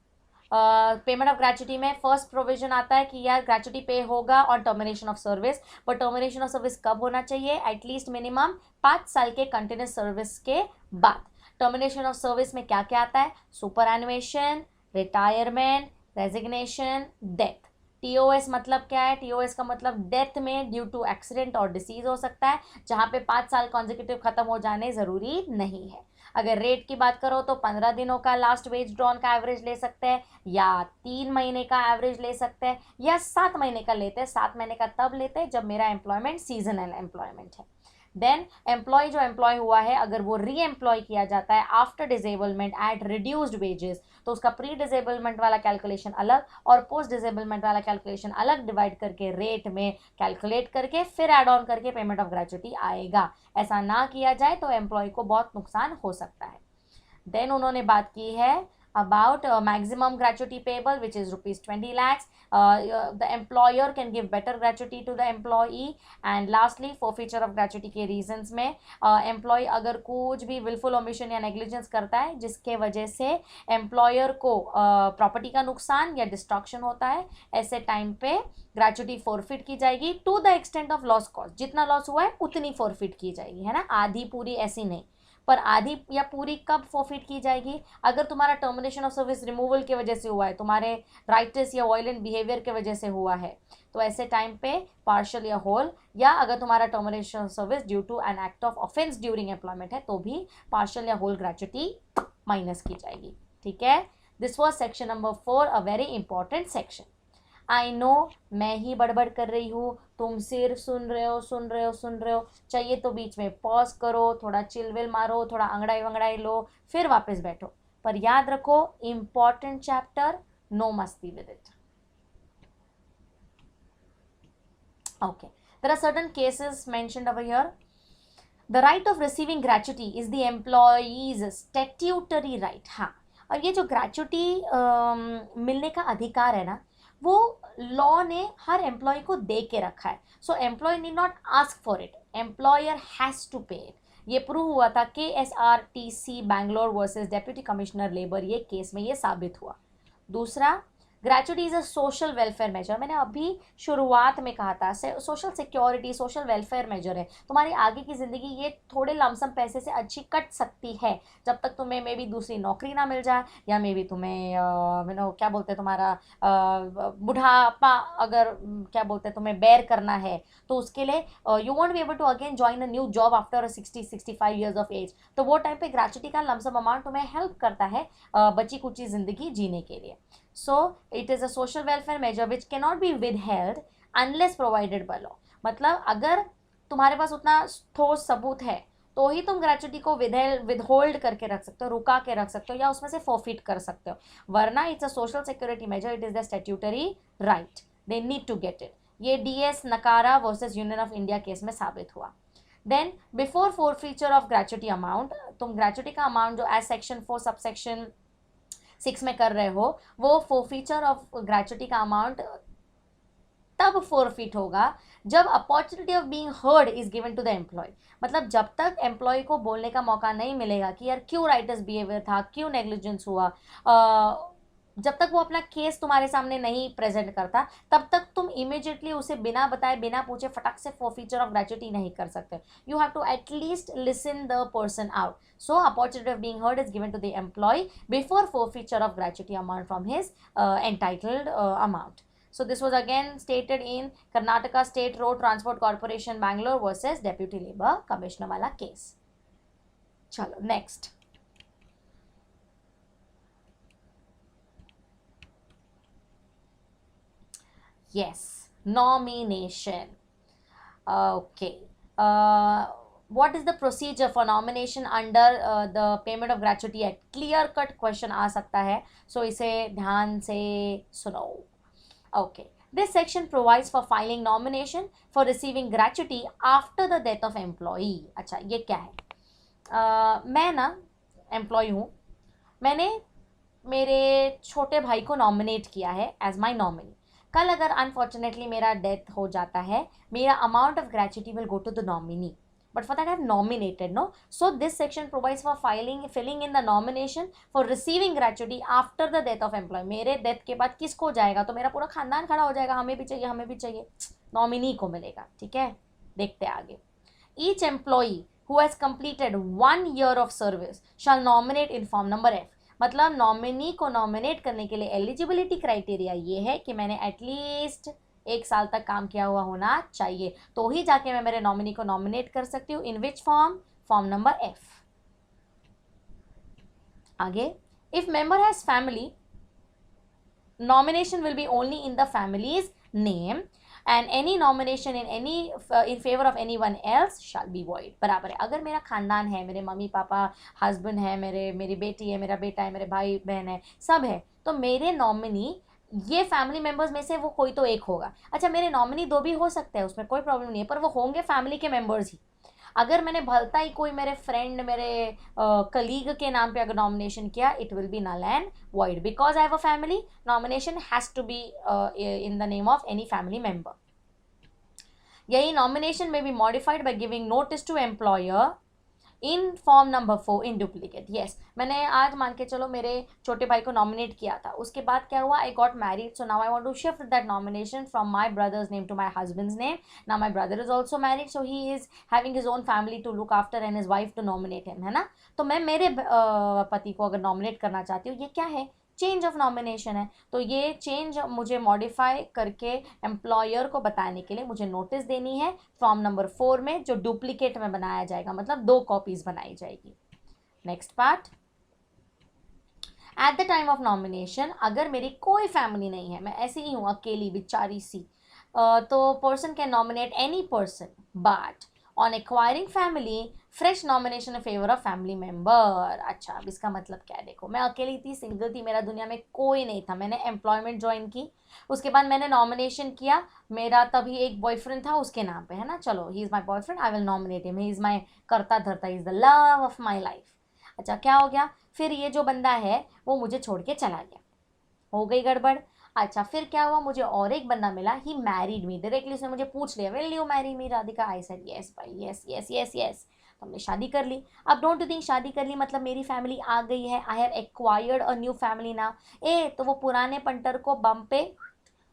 payment of gratuity में फर्स्ट प्रोविजन आता है कि यार ग्रेच्युटी पे होगा ऑन टर्मिनेशन ऑफ सर्विस, पर टर्मिनेशन ऑफ सर्विस कब होना चाहिए? एटलीस्ट मिनिमम 5 साल के कंटिन्यूस सर्विस के बाद। टर्मिनेशन ऑफ सर्विस में क्या क्या आता है? Superannuation, retirement, resignation, death. TOS मतलब क्या है? टीओएस का मतलब डेथ में ड्यू टू एक्सीडेंट और डिसीज हो सकता है, जहाँ पे 5 साल कॉन्जिक्यूटिव खत्म हो जाने ज़रूरी नहीं है। अगर रेट की बात करो तो 15 दिनों का लास्ट वेज ड्रॉन का एवरेज ले सकते हैं, या 3 महीने का एवरेज ले सकते हैं, या 7 महीने का लेते हैं। 7 महीने का तब लेते हैं जब मेरा एम्प्लॉयमेंट सीजनल एम्प्लॉयमेंट है। देन एम्प्लॉय जो एम्प्लॉय हुआ है अगर वो री एम्प्लॉय किया जाता है after disablement at reduced wages, तो उसका प्री डिसेबलमेंट वाला कैलकुलेशन अलग और पोस्ट डिसेबलमेंट वाला कैलकुलेशन अलग डिवाइड करके रेट में कैलकुलेट करके फिर एड ऑन करके पेमेंट ऑफ ग्रेच्युटी आएगा। ऐसा ना किया जाए तो एम्प्लॉय को बहुत नुकसान हो सकता है। देन उन्होंने बात की है about maximum gratuity payable, which is rupees 20 lakhs. The employer can give better gratuity to the employee. And lastly, forfeiture of gratuity के reasons में employee अगर कुछ भी willful omission या negligence करता है जिसके वजह से employer को property का नुकसान या destruction होता है, ऐसे टाइम पे ग्रेचुटी फॉरफिट की जाएगी to the extent of loss cost. जितना लॉस हुआ है उतनी फॉरफिट की जाएगी, है ना, आधी पूरी ऐसी नहीं. पर आधी या पूरी कब फॉरफिट की जाएगी? अगर तुम्हारा टर्मिनेशन ऑफ सर्विस रिमूवल की वजह से हुआ है, तुम्हारे राइटस या वायलेंट बिहेवियर की वजह से हुआ है, तो ऐसे टाइम पे पार्शियल या होल, या अगर तुम्हारा termination of service due to an act of offence during employment है तो भी पार्शियल या होल ग्रेचुटी माइनस की जाएगी. ठीक है, this was section number 4, a very important section. I know मैं ही बड़बड़ कर रही हूँ, तुम सिर्फ सुन रहे हो. चाहिए तो बीच में पॉज करो, थोड़ा चिलविल मारो, थोड़ा अंगड़ाई वंगड़ाई लो, फिर वापस बैठो. पर याद रखो, इंपॉर्टेंट चैप्टर, नो मस्ती with it. Okay, there are certain cases mentioned over here. The right of receiving gratuity is the employee's statutory right. हाँ, और ये जो ग्रेचुटी मिलने का अधिकार है ना, वो लॉ ने हर एम्प्लॉय को दे के रखा है. So employee need not ask for it, employer has to pay it. ये प्रूव हुआ था KSRTC Bangalore versus deputy commissioner labour, ये केस में ये साबित हुआ. दूसरा, gratuity is a social welfare measure. मैंने अभी शुरुआत में कहा था, social security, social welfare measure है. तुम्हारी आगे की ज़िंदगी ये थोड़े लमसम पैसे से अच्छी कट सकती है जब तक तुम्हें मे बी दूसरी नौकरी ना मिल जाए, या मे बी तुम्हें क्या बोलते हैं, तुम्हारा बुढ़ापा अगर क्या बोलते हैं तुम्हें बेयर करना है, तो उसके लिए you won't be able to again join a new job after 60-65 years of age. तो वो टाइम पे ग्रेचुटी का लमसम अमाउंट तुम्हें हेल्प करता है बची कुची ज़िंदगी जीने के लिए. So it is a social welfare measure which cannot be withheld unless provided by law. मतलब अगर तुम्हारे पास उतना ठोस सबूत है तो ही तुम ग्रेचुटी को विदहोल्ड करके रख सकते हो, रुका के रख सकते हो, या उसमें से फॉरफिट कर सकते हो. वरना it's a social security measure, it is the statutory right, they need to get it. ये DS Nakara versus union of India case में साबित हुआ. Then before forfeiture of gratuity amount, तुम ग्रेचुटी का अमाउंट जो एज सेक्शन 4 सबसेक्शन 6 में कर रहे हो, वो फॉरफीचर ऑफ ग्रेचुटी का अमाउंट तब फॉरफिट होगा जब opportunity of being heard is given to the employee. मतलब जब तक एम्प्लॉय को बोलने का मौका नहीं मिलेगा कि यार क्यों राइटस बिहेवियर था, क्यों नेग्लिजेंस हुआ, जब तक वो अपना केस तुम्हारे सामने नहीं प्रेजेंट करता, तब तक तुम इमीडिएटली उसे बिना बताए बिना पूछे फटक से फॉरफीचर ऑफ ग्रेचुटी नहीं कर सकते. You have to at least listen the person out. So opportunity of being heard is given to the employee before forfeiture of gratuity amount from his entitled amount. So this was again stated in Karnataka State Road Transport Corporation Bangalore versus Deputy Labour Commissioner वाला case. चलो next. Yes, nomination. Okay. What is the procedure for nomination under the Payment of Gratuity Act? Clear cut question आ सकता है, so इसे ध्यान से सुनो. Okay. This section provides for filing nomination for receiving gratuity after the death of employee. अच्छा, ये क्या है? मैं ना एम्प्लॉय हूँ, मैंने मेरे छोटे भाई को नॉमिनेट किया है एज माई नॉमिनी. कल अगर अनफॉर्चुनेटली मेरा डेथ हो जाता है, मेरा amount of gratuity will go to the nominee. But for that I have nominated, no? So this section provides for filling in the nomination for receiving gratuity after the death of employee. मेरे death के बाद किसको जाएगा? तो मेरा पूरा खानदान खड़ा हो जाएगा, हमें भी चाहिए, हमें भी चाहिए, नॉमिनी को मिलेगा. ठीक है, देखते हैं आगे. Each employee who has completed 1 year of service shall nominate in form number F. मतलब नॉमिनी को नॉमिनेट करने के लिए एलिजिबिलिटी क्राइटेरिया ये है कि मैंने एटलीस्ट 1 साल तक काम किया हुआ होना चाहिए, तो ही जाके मैं मेरे नॉमिनी को नॉमिनेट कर सकती हूँ. In which form? Form number F. आगे, if member has family, nomination will be only in the family's name and any nomination in favour of any one else shall be void. बराबर है. अगर मेरा खानदान है, मेरे मम्मी पापा, हस्बैंड है, मेरी बेटी है, मेरा बेटा है, मेरे भाई बहन है, सब है, तो मेरे नॉमिनी ये फैमिली मेंबर्स में से वो कोई तो एक होगा. अच्छा, मेरे नॉमिनी 2 भी हो सकते हैं, उसमें कोई प्रॉब्लम नहीं है, पर वो होंगे फैमिली के मेंबर्स ही. अगर मैंने भलता ही कोई मेरे फ्रेंड, मेरे कलीग के नाम पे अगर नॉमिनेशन किया, it will be null and void because I have a family. Nomination has to be in the name of any family member. यही नॉमिनेशन में be modified by giving notice to employer in form number 4 in duplicate. Yes, मैंने आज मान के चलो मेरे छोटे भाई को नॉमिनेट किया था, उसके बाद क्या हुआ, I got married, so now I want to shift that nomination from my brother's name to my husband's name. Now my brother is also married, so he is having his own family to look after and his wife to nominate him, है ना. तो मैं मेरे पति को अगर nominate करना चाहती हूँ, ये क्या है, चेंज ऑफ नॉमिनेशन है. तो ये चेंज मुझे मॉडिफाई करके एम्प्लॉयर को बताने के लिए मुझे नोटिस देनी है फॉर्म नंबर 4 में, जो डुप्लीकेट में बनाया जाएगा, मतलब 2 कॉपीज बनाई जाएगी. Next part, at the time of nomination अगर मेरी कोई फैमिली नहीं है, मैं ऐसी ही हूँ अकेली बेचारी सी, तो person can nominate any person, but on acquiring family fresh nomination in favour of family member. अच्छा, अब इसका मतलब क्या है, देखो मैं अकेली थी, सिंगल थी, मेरा दुनिया में कोई नहीं था, मैंने एम्प्लॉयमेंट ज्वाइन की, उसके बाद मैंने नॉमिनेशन किया, मेरा तभी एक बॉयफ्रेंड था उसके नाम पे, है ना, चलो he is my boyfriend, I will nominate him, he is my करता धरता, is the love of my life. अच्छा, क्या हो गया, फिर ये जो बंदा है वो मुझे छोड़ के चला गया, हो गई गड़बड़. अच्छा, फिर क्या हुआ, मुझे और एक बंदा मिला, ही मैरिड मी, डायरेक्टली उसने मुझे पूछ लिया, will you marry me Radhika, I said yes भाई, यस यस यस यस. तो हमने शादी कर ली. अब डोंट यू थिंक शादी कर ली मतलब मेरी फैमिली आ गई है, I have acquired a new family now. तो वो पुराने पंटर को बम पे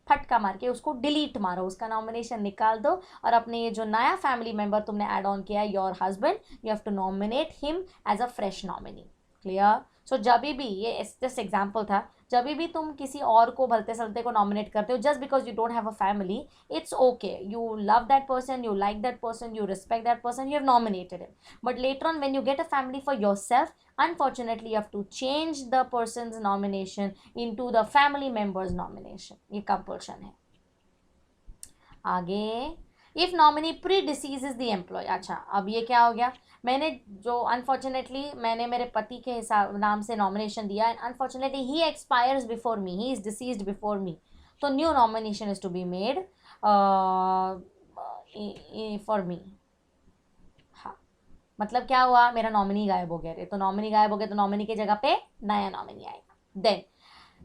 फटका मार के उसको डिलीट मारो, उसका नॉमिनेशन निकाल दो, और अपने ये जो नया फैमिली मेंबर तुमने ऐड ऑन किया है, your husband, you have to nominate him as a fresh nominee. Clear. So जब भी ये जस्ट एग्जाम्पल था, जब भी तुम किसी और को भलते सलते को नॉमिनेट करते हो just because you don't have a family, it's okay, you love that person, you like that person, you respect that person, you have nominated him, but later on when you get a family for yourself, unfortunately you have to change the person's nomination into the family member's nomination. ये compulsion है. आगे, if nominee predeceases the employee. अच्छा, अब ये क्या हो गया, मैंने जो अनफॉर्चुनेटली मैंने मेरे पति के हिसाब नाम से नॉमिनेशन दिया and unfortunately he expires before me, he is deceased before me, तो new nomination is to be made for me. हाँ, मतलब क्या हुआ, मेरा नॉमिनी गायब हो गया रे, तो नॉमिनी गायब हो गया तो नॉमिनी की जगह पे नया नॉमिनी आएगा. Then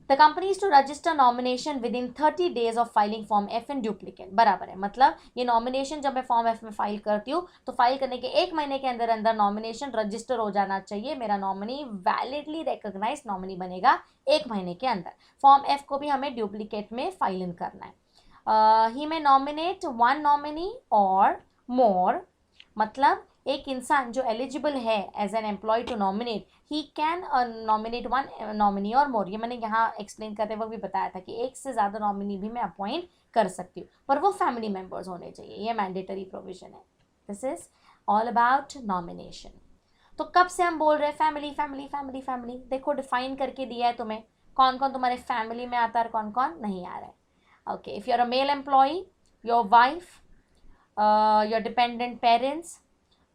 the company is to register nomination within 30 days of filing form F in duplicate. बराबर है, मतलब ये नॉमिनेशन जब मैं फॉर्म एफ में फाइल करती हूँ तो फाइल करने के 1 महीने के अंदर अंदर नॉमिनेशन रजिस्टर हो जाना चाहिए, मेरा नॉमिनी वैलिडली रिकॉग्नाइज्ड नॉमिनी बनेगा 1 महीने के अंदर. फॉर्म एफ को भी हमें डुप्लीकेट में फाइल इन करना है. ही में नॉमिनेट 1 नॉमिनी और मोर, मतलब एक इंसान जो एलिजिबल है as an employee to nominate, he can nominate 1 nominee और मोर. ये मैंने यहाँ एक्सप्लेन करते वक्त भी बताया था कि एक से ज़्यादा नॉमिनी भी मैं अपॉइंट कर सकती हूँ, पर वो फैमिली मेम्बर्स होने चाहिए, ये मैंडेटरी प्रोविजन है. This is all about nomination. तो कब से हम बोल रहे हैं फैमिली फैमिली फैमिली फैमिली, देखो डिफाइन करके दिया है तुम्हें कौन कौन तुम्हारे फैमिली में आता है और कौन कौन नहीं आ रहा है. Okay, if you are a male employee, your wife, your dependent parents,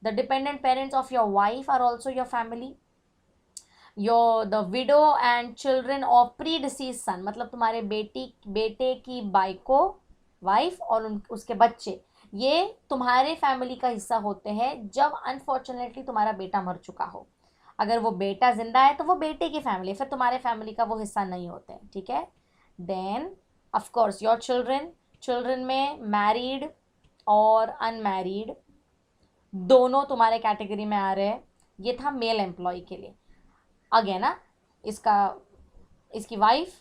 the dependent parents of your wife are also your family. The widow and children of predeceased son, मतलब तुम्हारे बेटे की बाइको, वाइफ और उसके बच्चे, ये तुम्हारे फैमिली का हिस्सा होते हैं जब अनफॉर्चुनेटली तुम्हारा बेटा मर चुका हो. अगर वो बेटा जिंदा है तो वो बेटे की फैमिली, फिर तुम्हारे फैमिली का वो हिस्सा नहीं होते हैं. ठीक है. Then of course your children, children में मैरिड और अनमैरिड दोनों तुम्हारे कैटेगरी में आ रहे हैं. ये था मेल एम्प्लॉय के लिए. अगेन ना, इसकी वाइफ,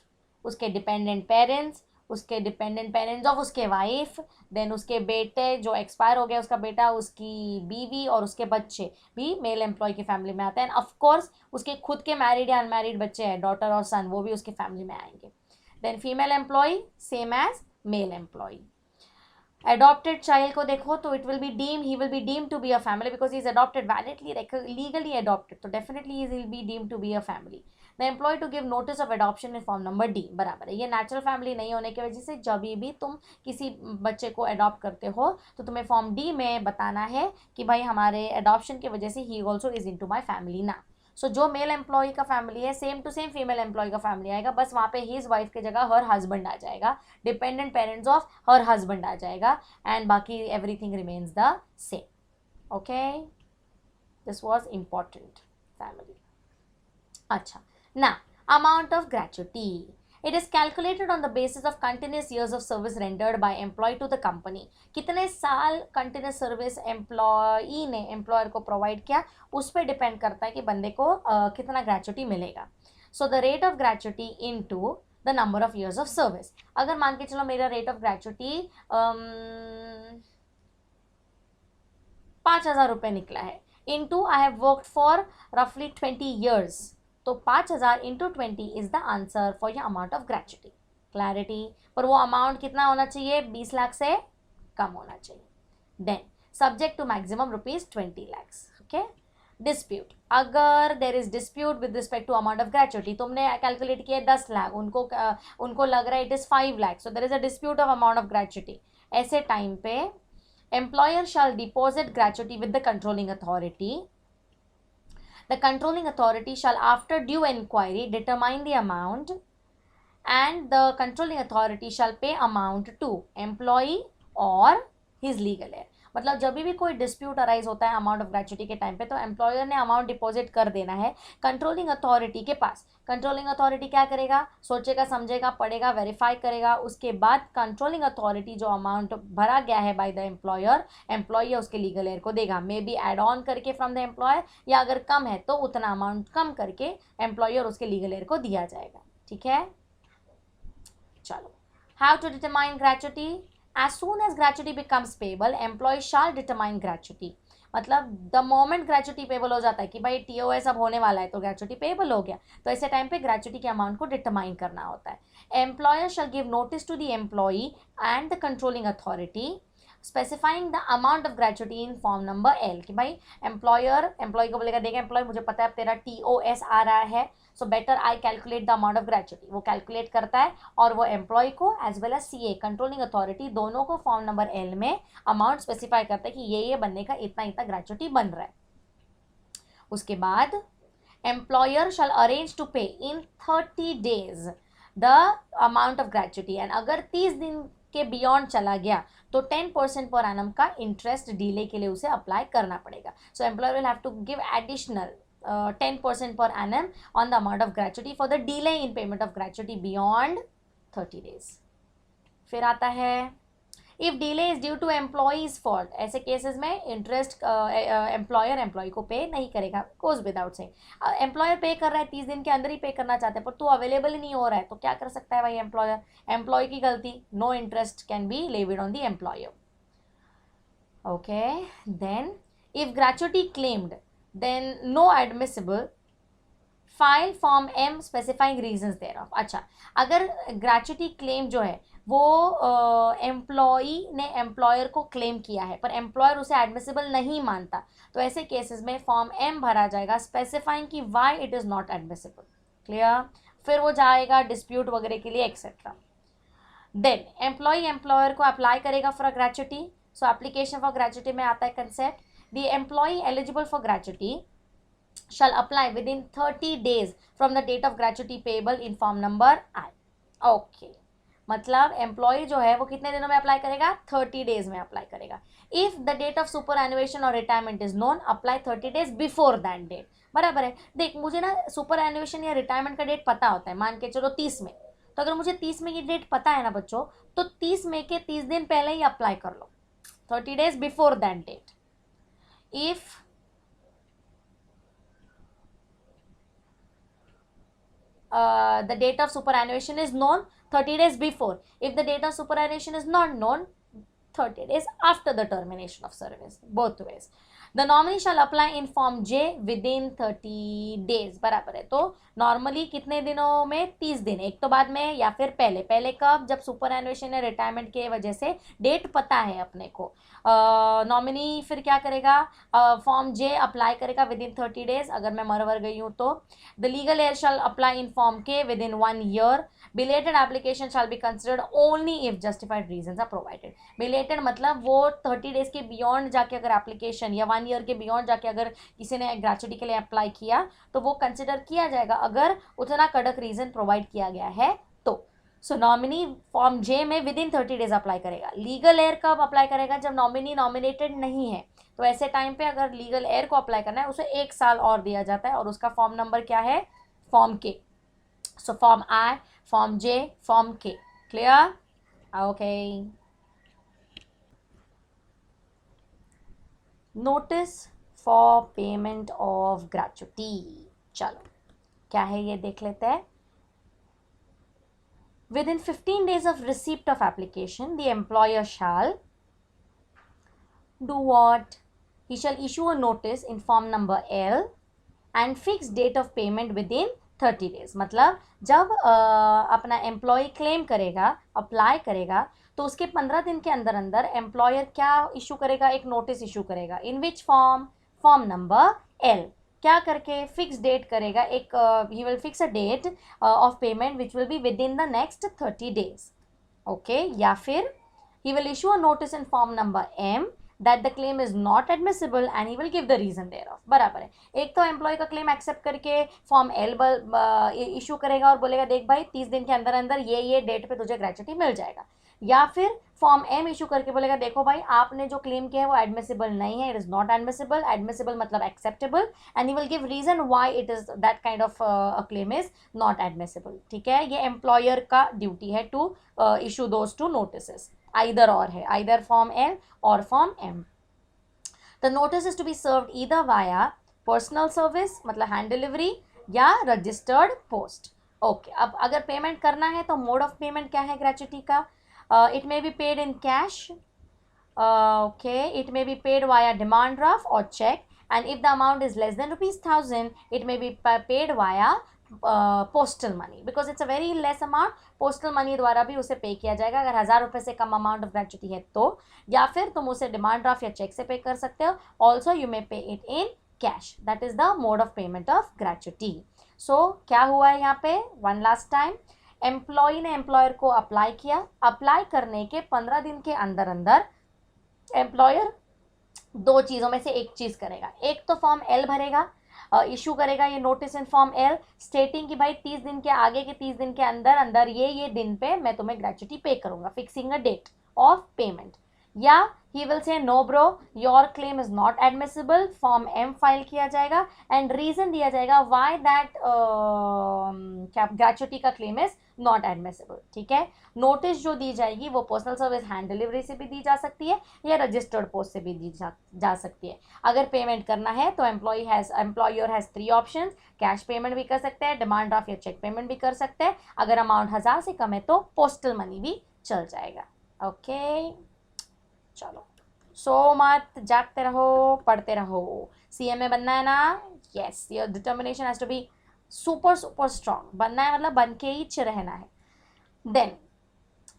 उसके डिपेंडेंट पेरेंट्स, उसके डिपेंडेंट पेरेंट्स ऑफ उसके वाइफ, देन उसके बेटे जो एक्सपायर हो गया उसका बेटा, उसकी बीवी और उसके बच्चे भी मेल एम्प्लॉय की फैमिली में आते हैं. एंड ऑफकोर्स उसके खुद के मैरिड या अनमैरिड बच्चे हैं, डॉटर और सन, वो भी उसके फैमिली में आएंगे. Then female employee same as male employee. adopted child को देखो तो it will be deemed, he will be deemed to be a family because he is adopted validly, legally adopted, तो definitely he will be deemed to be a family. The employee to give notice of adoption in form number D. बराबर है, ये natural family नहीं होने की वजह से जब भी तुम किसी बच्चे को अडॉप्ट करते हो तो तुम्हें फॉर्म डी में बताना है कि भाई हमारे अडॉप्शन की वजह से ही also is into my family ना. सो जो मेल एम्प्लॉय का फैमिली है same to same female employee का फैमिली आएगा, बस वहाँ पे हिज वाइफ की जगह हर हस्बैंड आ जाएगा, dependent parents of her husband आ जाएगा, एंड बाकी everything remains the same. Okay, this was important family. अच्छा, ना amount of gratuity. It is calculated on the basis of continuous years of service rendered by employee to the company. कितने साल continuous service employee ने employer को provide किया, उस पर depend करता है कि बंदे को कितना ग्रेच्युटी मिलेगा. So the rate of gratuity into the number of years of service. अगर मान के चलो मेरा रेट ऑफ ग्रेच्युटी 5,000 रुपये निकला है, into I have worked for रफली 20 ईयर्स, तो 5,000 into 20 is the answer for your amount of gratuity. Clarity. पर वो अमाउंट कितना होना चाहिए, 20 लाख से कम होना चाहिए. Then subject to maximum ₹20 lakhs. Okay. Dispute. अगर there is dispute with respect to amount of gratuity, तुमने कैलकुलेट किया 10 लाख, उनको लग रहा है it is 5 lakhs, so there is a dispute of amount of gratuity. ऐसे टाइम पे employer shall deposit gratuity with the controlling authority. The controlling authority shall, after due inquiry, determine the amount, and the controlling authority shall pay amount to employee or his legal heir. मतलब जब भी कोई dispute arise होता है amount of gratuity के time पे, तो employer ने अमाउंट डिपॉजिट कर देना है कंट्रोलिंग अथॉरिटी के पास. कंट्रोलिंग अथॉरिटी क्या करेगा, सोचेगा, समझेगा, पढ़ेगा, वेरीफाई करेगा. उसके बाद कंट्रोलिंग अथॉरिटी जो अमाउंट भरा गया है बाय द एम्प्लॉयर, एम्प्लॉय उसके लीगल एयर को देगा, मे बी एड ऑन करके फ्रॉम द एम्प्लॉयर, या अगर कम है तो उतना अमाउंट कम करके एम्प्लॉयर उसके लीगल एयर को दिया जाएगा. ठीक है, चलो. How to determine gratuity. As soon as gratuity becomes payable, employee shall determine gratuity. मतलब द मोमेंट ग्रेच्युटी पेबल हो जाता है कि भाई TOS अब होने वाला है तो ग्रेच्युटी पेबल हो गया, तो ऐसे टाइम पे ग्रेच्युटी के अमाउंट को डिटरमाइन करना होता है. Employer shall give notice to the employee and the controlling authority specifying the amount of gratuity in form number L. कि भाई एम्प्लॉय को बोलेगा, देखा एम्प्लॉय मुझे पता है अब तेरा TOS आ रहा है, so better I calculate the amount of gratuity. वो कैलकुलेट करता है और वो एम्प्लॉय को as well as CA controlling authority दोनों को फॉर्म नंबर L में अमाउंट स्पेसिफाई करता है कि ये बनने का इतना इतना ग्रेच्युटी बन रहा है. उसके बाद एम्प्लॉयर शैल अरेंज टू पे इन 30 days the amount of gratuity, and अगर 30 दिन के बियॉन्ड चला गया तो 10% पर एनम का इंटरेस्ट डिले के लिए उसे अप्लाई करना पड़ेगा. So employer will have to give additional 10% per annum on the amount of gratuity for the delay in payment of gratuity beyond 30 days. फिर आता है if delay is due to employee's fault. ऐसे cases में interest employer employee को पे नहीं करेगा, goes without saying. Employer पे कर रहा है, 30 दिन के अंदर ही पे करना चाहते हैं, पर तू अवेलेबल ही नहीं हो रहा है, तो क्या कर सकता है भाई एम्प्लॉयर, एम्प्लॉय की गलती, no interest can be levied on the employer. Okay. Then if gratuity claimed, then no admissible, file form M specifying reasons thereof. अच्छा, अगर ग्रेच्युटी क्लेम जो है वो एम्प्लॉई ने एम्प्लॉयर को क्लेम किया है पर एम्प्लॉयर उसे एडमिसिबल नहीं मानता, तो ऐसे केसेस में फॉर्म M भरा जाएगा स्पेसिफाइंग कि why it is not admissible. Clear. फिर वो जाएगा डिस्प्यूट वगैरह के लिए एक्सेट्रा. देन एम्प्लॉई एम्प्लॉयर को अप्लाई करेगा for gratuity. So application for gratuity में आता है concept, the employee eligible for gratuity shall apply within 30 days from the date of gratuity payable in form number I. Okay. मतलब employ जो है वो कितने दिनों में अप्लाई करेगा, 30 days में अप्लाई करेगा. If the date of superannuation और retirement is known, apply 30 days before that date. बराबर है. देख मुझे ना सुपर एनुएशन या रिटायरमेंट का डेट पता होता है, मान के चलो 30 में, तो अगर मुझे 30 में की डेट पता है ना बच्चों, तो 30 में के 30 दिन पहले ही अप्लाई कर लो, 30 days before that date. If the date of superannuation is known, 30 days before. If the date of superannuation is not known, 30 days after the termination of service. Both ways. The nominee shall apply in form J within 30 days. बराबर है. तो normally कितने दिनों में, 30 दिन, एक तो बाद में या फिर पहले कब, जब सुपर एनुएशन या रिटायरमेंट के वजह से डेट पता है अपने को. नॉमिनी फिर क्या करेगा, फॉर्म J अप्लाई करेगा विद इन 30 days. अगर मैं मर गई हूँ तो the legal heir shall apply in form K within 1 year. Belated application shall be considered only if justified reasons are provided. Belated मतलब वो 30 days के बियॉन्ड जाके अगर एप्लीकेशन, या 1 year के बियॉन्ड जाके अगर किसी ने ग्रेच्युटी के लिए अप्लाई किया तो वो कंसिडर किया जाएगा अगर उतना कड़क रीजन प्रोवाइड किया गया है तो. सो नॉमिनी फॉर्म जे में विद इन 30 डेज अप्लाई करेगा। लीगल एयर कब अप्लाई करेगा? जब नॉमिनी नॉमिनेटेड नहीं है। तो ऐसे टाइम पे अगर लीगल एयर को अप्लाई करना है उसे 1 साल और दिया जाता है, और उसका फॉर्म नंबर क्या है? फॉर्म के। So form I, form J, form के। Clear? Okay. Notice for payment of gratuity. चलो क्या है ये देख लेते हैं। Within 15 days of receipt of application, the employer shall do what? He shall issue a notice in form number L and fix date of payment within 30 days. मतलब जब अपना एम्प्लॉय क्लेम करेगा, अप्लाई करेगा, तो उसके 15 दिन के अंदर अंदर एम्प्लॉयर क्या इशू करेगा? एक नोटिस इशू करेगा। In which form? Form number L। क्या करके? फिक्स डेट करेगा, एक he will fix a date of payment which will be within the next 30 days. Okay. या फिर he will issue a notice in form number M that the claim is not admissible and he will give the reason thereof। बराबर है। एक तो employ का claim accept करके form L issue करेगा और बोलेगा देख भाई 30 दिन के अंदर अंदर ये डेट पे तुझे ग्रेच्युटी मिल जाएगा। या फिर फॉर्म एम इशू करके बोलेगा देखो भाई आपने जो क्लेम किया है वो एडमिसिबल नहीं है, it is not admissible. Admissible मतलब acceptable, and he will give reason why it is that kind of claim is not admissible. ठीक है, ये एम्प्लॉयर का ड्यूटी है to issue those two notice. Either और है, आइदर फॉर्म एल और form M. The notice is to be served either via personal service मतलब hand delivery या रजिस्टर्ड पोस्ट। ओके, अब अगर पेमेंट करना है तो मोड ऑफ पेमेंट क्या है ग्रेच्युटी का? It may be paid in cash, okay, it may be paid via demand draft or check, and if the amount is less than ₹1000, it may be paid via postal money, because it's a very less amount। postal money द्वारा भी उसे पे किया जाएगा अगर 1000 रुपये से कम amount of gratuity है तो, या फिर तुम उसे डिमांड ड्राफ्ट या चेक से पे कर सकते हो। Also you may pay it in cash, that is the mode of payment of gratuity. So क्या हुआ है यहाँ पे? वन लास्ट टाइम, एम्प्लॉय ने एम्प्लॉयर को अप्लाई किया, अप्लाई करने के 15 दिन के अंदर अंदर एम्प्लॉयर दो चीज़ों में से एक चीज़ करेगा। एक तो फॉर्म एल भरेगा, इशू करेगा ये नोटिस इन फॉर्म एल स्टेटिंग कि भाई 30 दिन के आगे के 30 दिन के अंदर अंदर ये दिन पे मैं तुम्हें ग्रेच्युटी पे करूंगा, fixing a date of payment. या he will say no bro, your claim is not admissible, form M file किया जाएगा एंड रीजन दिया जाएगा why that ग्रेच्युटी का क्लेम इज नॉट एडमिसिबल। ठीक है, नोटिस जो दी जाएगी वो पर्सनल सर्विस हैंड डिलीवरी से भी दी जा सकती है या रजिस्टर्ड पोस्ट से भी दी जा सकती है। अगर पेमेंट करना है तो employer has 3 option, cash payment भी कर सकते हैं, डिमांड ड्राफ्ट या चेक पेमेंट भी कर सकते हैं। अगर अमाउंट 1000 से कम है तो पोस्टल मनी भी चल जाएगा। ओके चलो, सो मत, जागते रहो, पढ़ते रहो। सीएमए बनना है ना? Yes, your determination has to be super strong. बनना है मतलब बन के ही रहना है। Then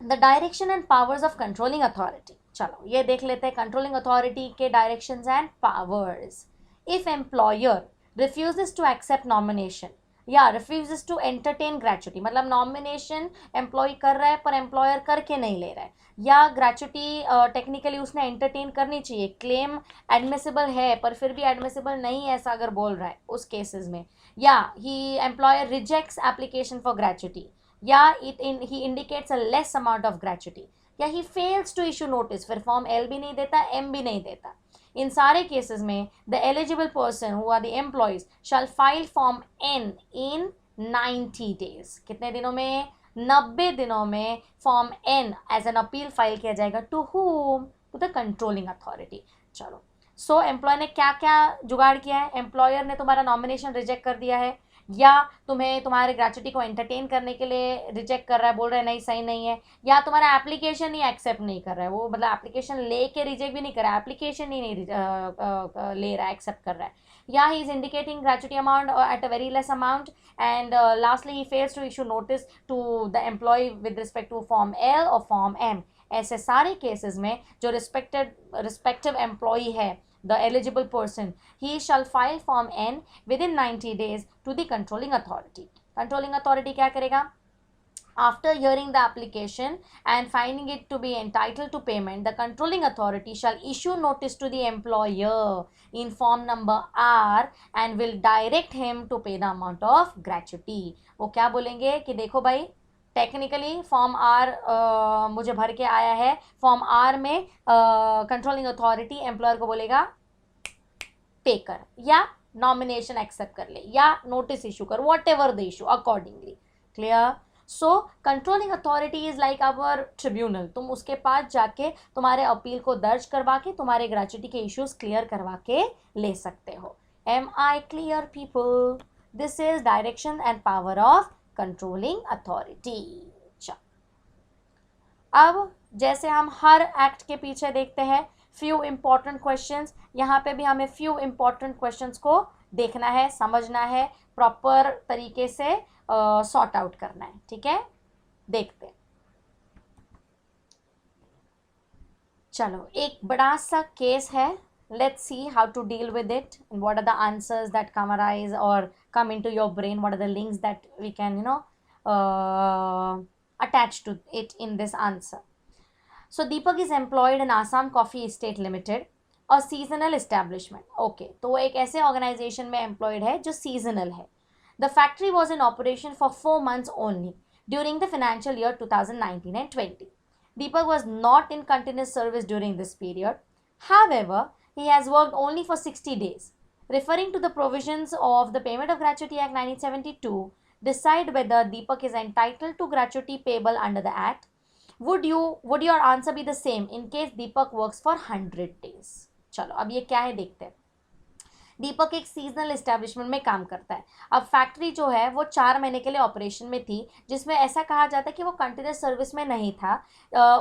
the direction and powers of controlling authority. चलो ये देख लेते हैं कंट्रोलिंग अथॉरिटी के directions and powers. If employer refuses to accept nomination या रिफ्यूजेस टू एंटरटेन ग्रेच्युटी, मतलब नॉमिनेशन एम्प्लॉय कर रहा है पर एम्प्लॉयर करके नहीं ले रहा है, या ग्रेच्युटी टेक्निकली उसने एंटरटेन करनी चाहिए, क्लेम एडमिसिबल है पर फिर भी एडमिसिबल नहीं है ऐसा अगर बोल रहा है उस केसेस में, या he employer rejects application for gratuity, या he indicates a less amount of gratuity, या he fails to issue notice, फिर फॉर्म एल भी नहीं देता, एम भी नहीं देता। इन सारे केसेस में the eligible person who are the employees shall file form N in 90 days. कितने दिनों में? 90 दिनों में form N as an appeal file किया जाएगा। To whom? To the controlling authority. चलो, सो एम्प्लॉय ने क्या क्या जुगाड़ किया है? एम्प्लॉयर ने तुम्हारा नॉमिनेशन रिजेक्ट कर दिया है, या तुम्हें तुम्हारे ग्रेच्युटी को एंटरटेन करने के लिए रिजेक्ट कर रहा है, बोल रहा है नहीं सही नहीं है, या तुम्हारा एप्लीकेशन ही एक्सेप्ट नहीं कर रहा है, वो मतलब एप्लीकेशन लेके रिजेक्ट भी नहीं कर रहा है, एप्लीकेशन ही नहीं ले रहा है, एक्सेप्ट कर रहा है, या he is indicating gratuity amount at a very less amount, and lastly he fails to issue notice to the employee with respect to form L और फॉर्म एम। ऐसे सारे केसेस में जो रिस्पेक्टिव एम्प्लॉय है, the eligible person, he shall file form N within 90 days to the controlling authority. Controlling authority क्या करेगा? After hearing the application and finding it to be entitled to payment, the controlling authority shall issue notice to the employer in form number R and will direct him to pay the amount of gratuity. वो क्या बोलेंगे कि देखो भाई technically form are मुझे भर के आया है, फॉर्म आर में कंट्रोलिंग अथॉरिटी एम्प्लॉयर को बोलेगा पे कर, या नॉमिनेशन एक्सेप्ट कर ले, या नोटिस इशू कर, whatever the issue accordingly. Clear? So controlling authority is like our tribunal, तुम उसके पास जाके तुम्हारे अपील को दर्ज करवा के तुम्हारे ग्रेच्युटी के इश्यूज क्लियर करवा के ले सकते हो। Am I clear people? This is direction and power of controlling authority. अब जैसे हम हर एक्ट के पीछे देखते हैं फ्यू इंपॉर्टेंट क्वेश्चंस, यहाँ पे भी हमें फ्यू इंपॉर्टेंट क्वेश्चंस को देखना है, समझना है, प्रॉपर तरीके से सॉर्ट आउट करना है। ठीक है, देखते हैं। चलो, एक बड़ा सा केस है, let's see how to deal with it and what are the answers that come arise or come into your brain, what are the links that we can attach to it in this answer. So Deepak is employed in Assam Coffee Estate Limited, a seasonal establishment. Okay, तो वो एक ऐसे organization में employed है जो seasonal है. The factory was in operation for 4 months only during the financial year 2019 and 20. Deepak was not in continuous service during this period. However, he has worked only for 60 days. Referring to the provisions of the Payment of Gratuity Act 1972, decide whether Deepak is entitled to gratuity payable under the Act. Would your answer be the same in case Deepak works for 100 days? चलो, अब ये क्या है देखते हैं। दीपक एक seasonal establishment में काम करता है। अब फैक्ट्री जो है वो 4 महीने के लिए ऑपरेशन में थी, जिसमें ऐसा कहा जाता है कि वो कंटिन्यूस सर्विस में नहीं था।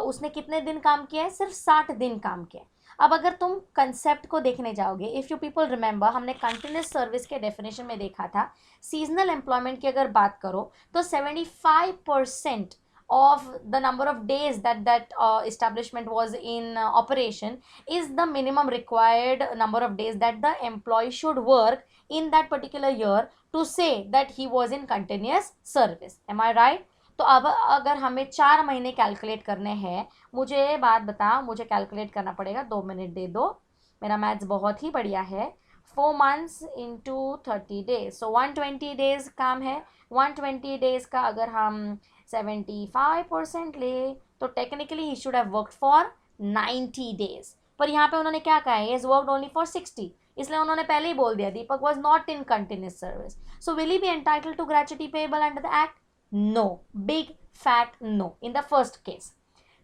उसने कितने दिन काम किया है? सिर्फ 60 दिन काम किया है। अब अगर तुम कंसेप्ट को देखने जाओगे, इफ़ यू पीपल रिमेंबर, हमने कंटिन्यूस सर्विस के डेफिनेशन में देखा था, सीजनल एम्प्लॉयमेंट की अगर बात करो तो 75% of the number of days that establishment was in operation is the minimum required number of days that the employee should work in that particular year to say that he was in continuous service. Am I right? तो अब अगर हमें 4 महीने calculate करने हैं, मुझे बात बता, मुझे कैलकुलेट करना पड़ेगा, 2 मिनट दे दो, मेरा मैथ्स बहुत ही बढ़िया है। 4 months into 30 days, so 120 days काम है। 120 days का अगर हम 75% ले तो technically he should have worked for 90 days, पर यहाँ पे उन्होंने क्या कहा है? इज वर्कड ओनली फॉर 60, इसलिए उन्होंने पहले ही बोल दिया Deepak was not in continuous service. So will he be entitled to gratuity payable under the act? No, big fat no in the first case.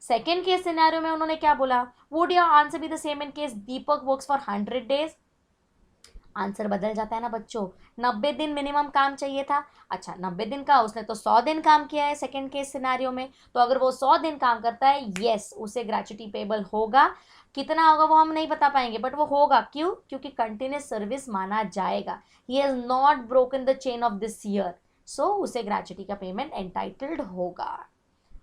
Second case scenario में उन्होंने क्या बोला? Would your answer be the same in case Deepak works for 100 days? Answer बदल जाता है ना बच्चों, 90 दिन मिनिमम काम चाहिए था। अच्छा, 90 दिन का, उसने तो 100 दिन काम किया है सेकेंड केस सिनेरियो में, तो अगर वो 100 दिन काम करता है, यस, उसे ग्रेच्युटी पेएबल होगा। कितना होगा वो हम नहीं बता पाएंगे, बट वो होगा। क्यों? क्योंकि कंटिन्यूस सर्विस माना जाएगा। He has not broken the chain of this year, so उसे ग्रेच्युटी का पेमेंट एंटाइटल्ड होगा।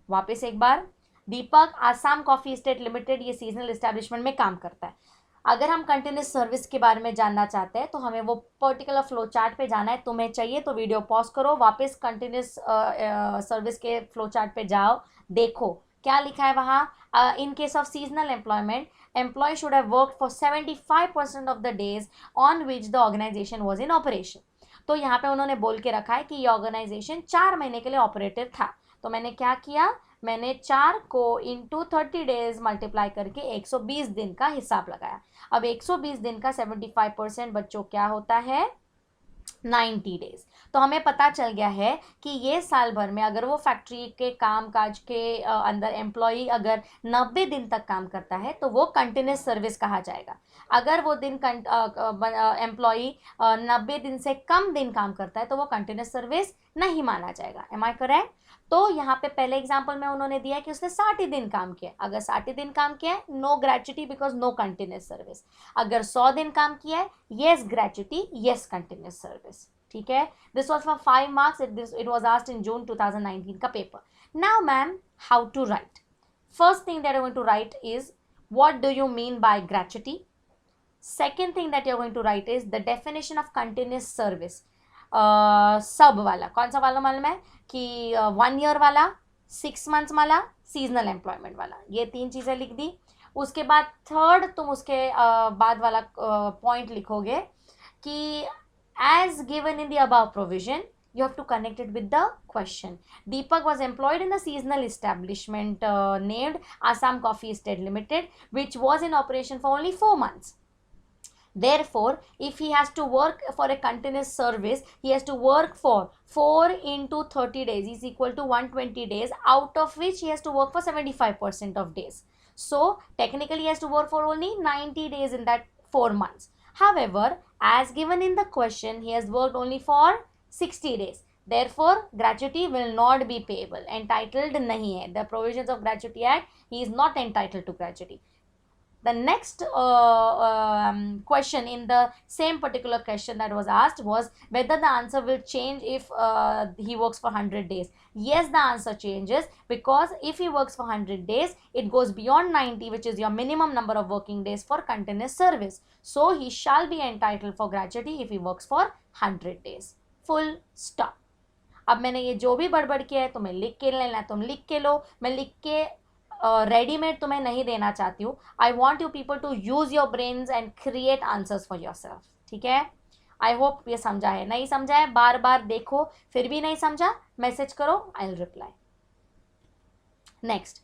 वापस एक बार, Deepak Assam coffee estate limited, ये सीजनल एस्टेब्लिशमेंट में काम करता है। अगर हम कंटिन्यूस सर्विस के बारे में जानना चाहते हैं तो हमें वो पर्टिकुलर फ्लो चार्ट पे जाना है। तुम्हें चाहिए तो वीडियो पॉज करो, वापस कंटिन्यूस सर्विस के फ्लो चार्ट पे जाओ, देखो क्या लिखा है वहाँ। In case of seasonal employment, employee should have worked for 75% of the days on which the organisation was in operation. तो यहाँ पे उन्होंने बोल के रखा है कि ये ऑर्गेनाइजेशन 4 महीने के लिए ऑपरेटिव था। तो मैंने क्या किया? मैंने 4 को इंटू 30 डेज मल्टीप्लाई करके 120 दिन का हिसाब लगाया। अब 120 दिन का 75% बच्चों क्या होता है? 90 डेज। तो हमें पता चल गया है कि ये साल भर में अगर वो फैक्ट्री के काम काज के अंदर एम्प्लॉई अगर 90 दिन तक काम करता है तो वो कंटिन्यूस सर्विस कहा जाएगा। अगर वो दिन एम्प्लॉई 90 दिन से कम दिन काम करता है तो वो कंटिन्यूस सर्विस नहीं माना जाएगा। Am I correct? तो यहाँ पे पहले एग्जाम्पल में उन्होंने दिया कि उसने 60 दिन काम किया। अगर 60 दिन काम किया है, no gratuity because no continuous service. अगर 100 दिन काम किया है, yes gratuity, yes continuous service. ठीक है, this was for 5 marks. It was asked in June 2019 का पेपर। Now ma'am, how to write? First thing that you are going to write is what do you mean by gratuity. Second thing that you are going to write is the definition of continuous service. सब वाला कौन सा वाला मालूम है कि 1 year वाला, 6 months वाला, सीजनल एम्प्लॉयमेंट वाला, ये 3 चीज़ें लिख दी। उसके बाद थर्ड तुम उसके बाद वाला पॉइंट लिखोगे कि as given in the above provision You have to connect it with the question. Deepak was employed in the seasonal establishment named Assam Coffee Estate Limited, which was in operation for only 4 months. Therefore, if he has to work for a continuous service, he has to work for 4 into 30 days is equal to 120 days, out of which he has to work for 75% of days. So, technically he has to work for only 90 days in that 4 months. However, as given in the question, he has worked only for 60 days. Therefore, gratuity will not be payable. Entitled nahi hai. The provisions of Gratuity Act, he is not entitled to gratuity. The next question in the same particular question that was asked was whether the answer will change if he works for 100 days. Yes, the answer changes, because if he works for 100 days, it goes beyond 90, which is your minimum number of working days for continuous service. So, he shall be entitled for gratuity if he works for 100 days. Full stop. अब मैंने ये जो भी बड़बड़ किया है तुम्हें लिख के लेना, तुम लिख के लो, मैं लिख के रेडीमेड तुम्हें नहीं देना चाहती हूँ. I want you people to use your brains and create answers for yourself. ठीक है, आई होप ये समझा है. नहीं समझा है बार बार देखो, फिर भी नहीं समझा मैसेज करो, I will reply. Next,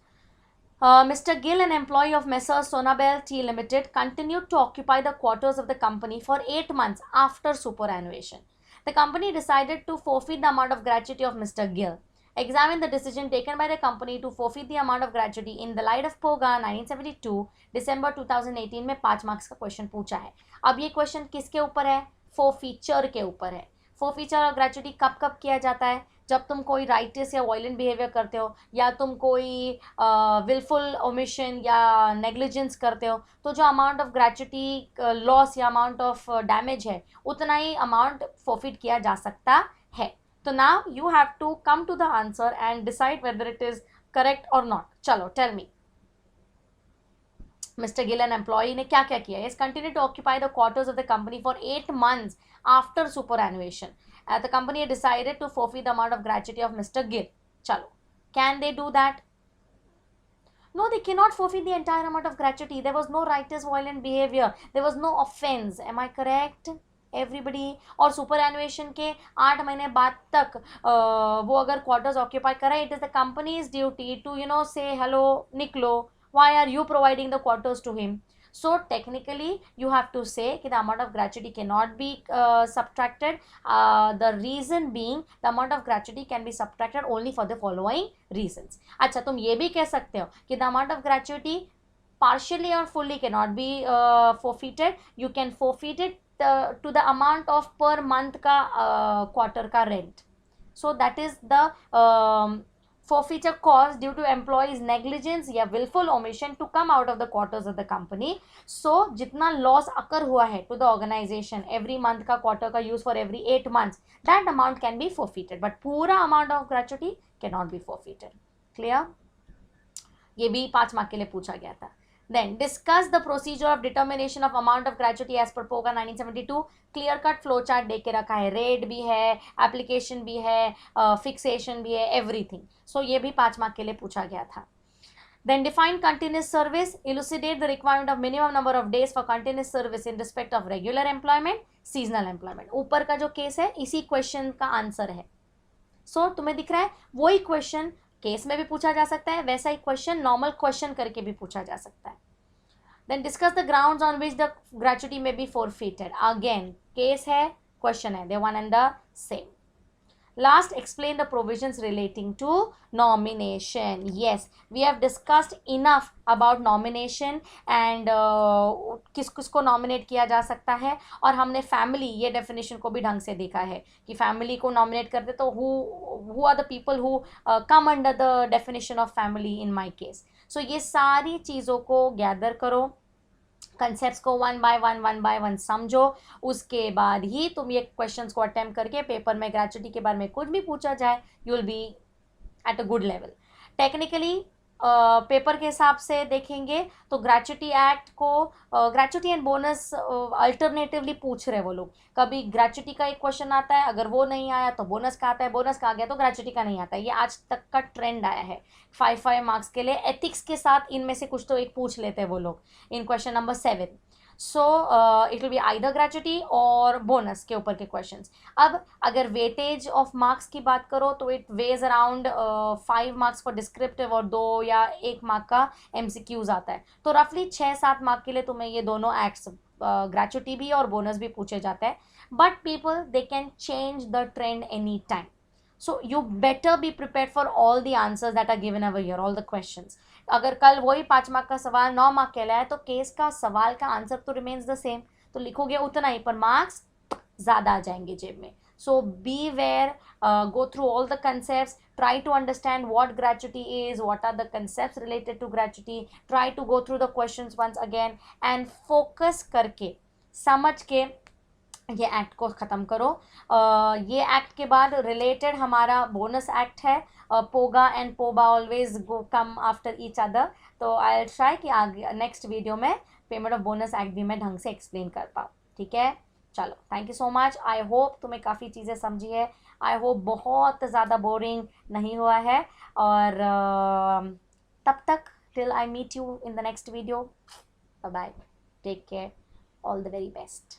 Mr. Gill, an employee of Messrs. Sonabel Tea Limited, continued to occupy the quarters of the company for 8 months after superannuation. The company decided to forfeit the amount of gratuity of Mr. Gill. Examine the decision taken by the company to forfeit the amount of gratuity in the light of POGA 1972, December 2018 में 5 marks का question पूछा है. अब ये question किसके ऊपर है? Forfeiture के ऊपर है. फोरफीचर और ग्रेचुटी कब कब किया जाता है? जब तुम कोई राइटियस या वायलेंट बिहेवियर करते हो, या तुम कोई विलफुल ओमिशन या नेग्लिजेंस करते हो, तो जो अमाउंट ऑफ ग्रेचुटी लॉस या अमाउंट ऑफ डैमेज है, उतना ही अमाउंट फोरफिट किया जा सकता है. तो now you have to come to the answer and decide whether it is correct और नॉट. चलो, tell me. Mr. Gill, an employee, ने क्या क्या किया? He has continued to occupy the quarters of the company for 8 months after superannuation. The company had decided to forfeit the amount of gratuity of Mr. Gill. चलो, can they do that? No, they cannot forfeit the entire amount of gratuity. There was no righteous violent behavior. There was no offense. Am I correct? Everybody. और superannuation के 8 महीने बाद तक वो अगर quarters occupy करे, it is the company's duty to say hello, निकलो. Why are you providing the quarters to him? So technically you have to say that the amount of gratuity cannot be subtracted. The reason being the amount of gratuity can be subtracted only for the following reasons. अच्छा, तुम ये भी कह सकते हो कि the amount of gratuity partially or fully cannot be forfeited. You can forfeit it to the amount of per month का quarter का rent. So that is the forfeiture caused due to employees negligence या willful omission to come out of the quarters of the company. So जितना loss occur हुआ है to the organization every month का quarter का use for every 8 months, that amount can be forfeited, but पूरा amount of gratuity cannot be forfeited. Clear? ये भी 5 mark के लिए पूछा गया था. Then discuss the procedure of determination of amount of gratuity as per POGA 1972. Clear cut flow chart दे के रखा है, रेट भी है, एप्लीकेशन भी है, फिक्सेशन भी है, एवरीथिंग. सो ये भी 5 मार्क के लिए पूछा गया था. Then define continuous service. Elucidate the requirement of minimum number of days for continuous service in respect of regular employment, seasonal employment. ऊपर का जो केस है इसी क्वेश्चन का आंसर है. सो तुम्हें दिख रहा है वही क्वेश्चन केस में भी पूछा जा सकता है, वैसा ही क्वेश्चन नॉर्मल क्वेश्चन करके भी पूछा जा सकता है. Then discuss the grounds on which the gratuity may be forfeited. Again, case है, question है, they one and the same. Last, explain the provisions relating to nomination. Yes, we have discussed enough about nomination and किस किसको nominate किया जा सकता है, और हमने family ये definition को भी ढंग से देखा है कि family को nominate करते तो who are the people who come under the definition of family in my case. So ये सारी चीज़ों को gather करो, कंसेप्ट्स को वन बाय वन समझो, उसके बाद ही तुम ये क्वेश्चंस को अटेम्प्ट करके पेपर में ग्रेचुटी के बारे में कुछ भी पूछा जाए, you will be at a good level. Technically paper के हिसाब से देखेंगे तो ग्रेचुटी एक्ट को ग्रेचुटी एंड बोनस अल्टरनेटिवली पूछ रहे वो लोग. कभी ग्रेचुटी का एक क्वेश्चन आता है, अगर वो नहीं आया तो बोनस का आता है, बोनस का आ गया तो ग्रेचुटी का नहीं आता है. ये आज तक का ट्रेंड आया है 5 मार्क्स के लिए. एथिक्स के साथ इनमें से कुछ तो एक पूछ लेते हैं वो लोग in question number 7. So it will be either gratuity और बोनस के ऊपर के क्वेश्चंस. अब अगर वेटेज ऑफ मार्क्स की बात करो तो it weighs around 5 marks for descriptive और 2 या 1 मार्क का MCQs आता है. तो रफली 6-7 मार्क के लिए तुम्हें ये दोनों एक्ट्स ग्रेचुटी भी और बोनस भी पूछे जाते हैं. But people they can change the trend any time. So you better be prepared for all the answers that are given over here, all the questions. अगर कल वही 5 मार्क का सवाल 9 मार्क के लिए है तो केस का सवाल का आंसर तो रिमेन्स द सेम, तो लिखोगे उतना ही पर मार्क्स ज़्यादा आ जाएंगे जेब में. So beware, go through all the concepts, try to understand what gratuity is, what are the concepts related to gratuity, try to go through the questions once again and focus करके समझ के ये act को ख़त्म करो. ये act के बाद रिलेटेड हमारा बोनस एक्ट है. POGA and POBA always go come after each other. तो आई विल ट्राई कि आगे नेक्स्ट वीडियो में पेमेंट ऑफ बोनस एक्ट भी मैं ढंग से एक्सप्लेन कर पाऊँ. ठीक है, चलो, thank you so much. I hope तुम्हें काफ़ी चीज़ें समझी है. आई होप बहुत ज़्यादा बोरिंग नहीं हुआ है. और तब तक till I meet you in the next video, bye bye, take care, all the very best.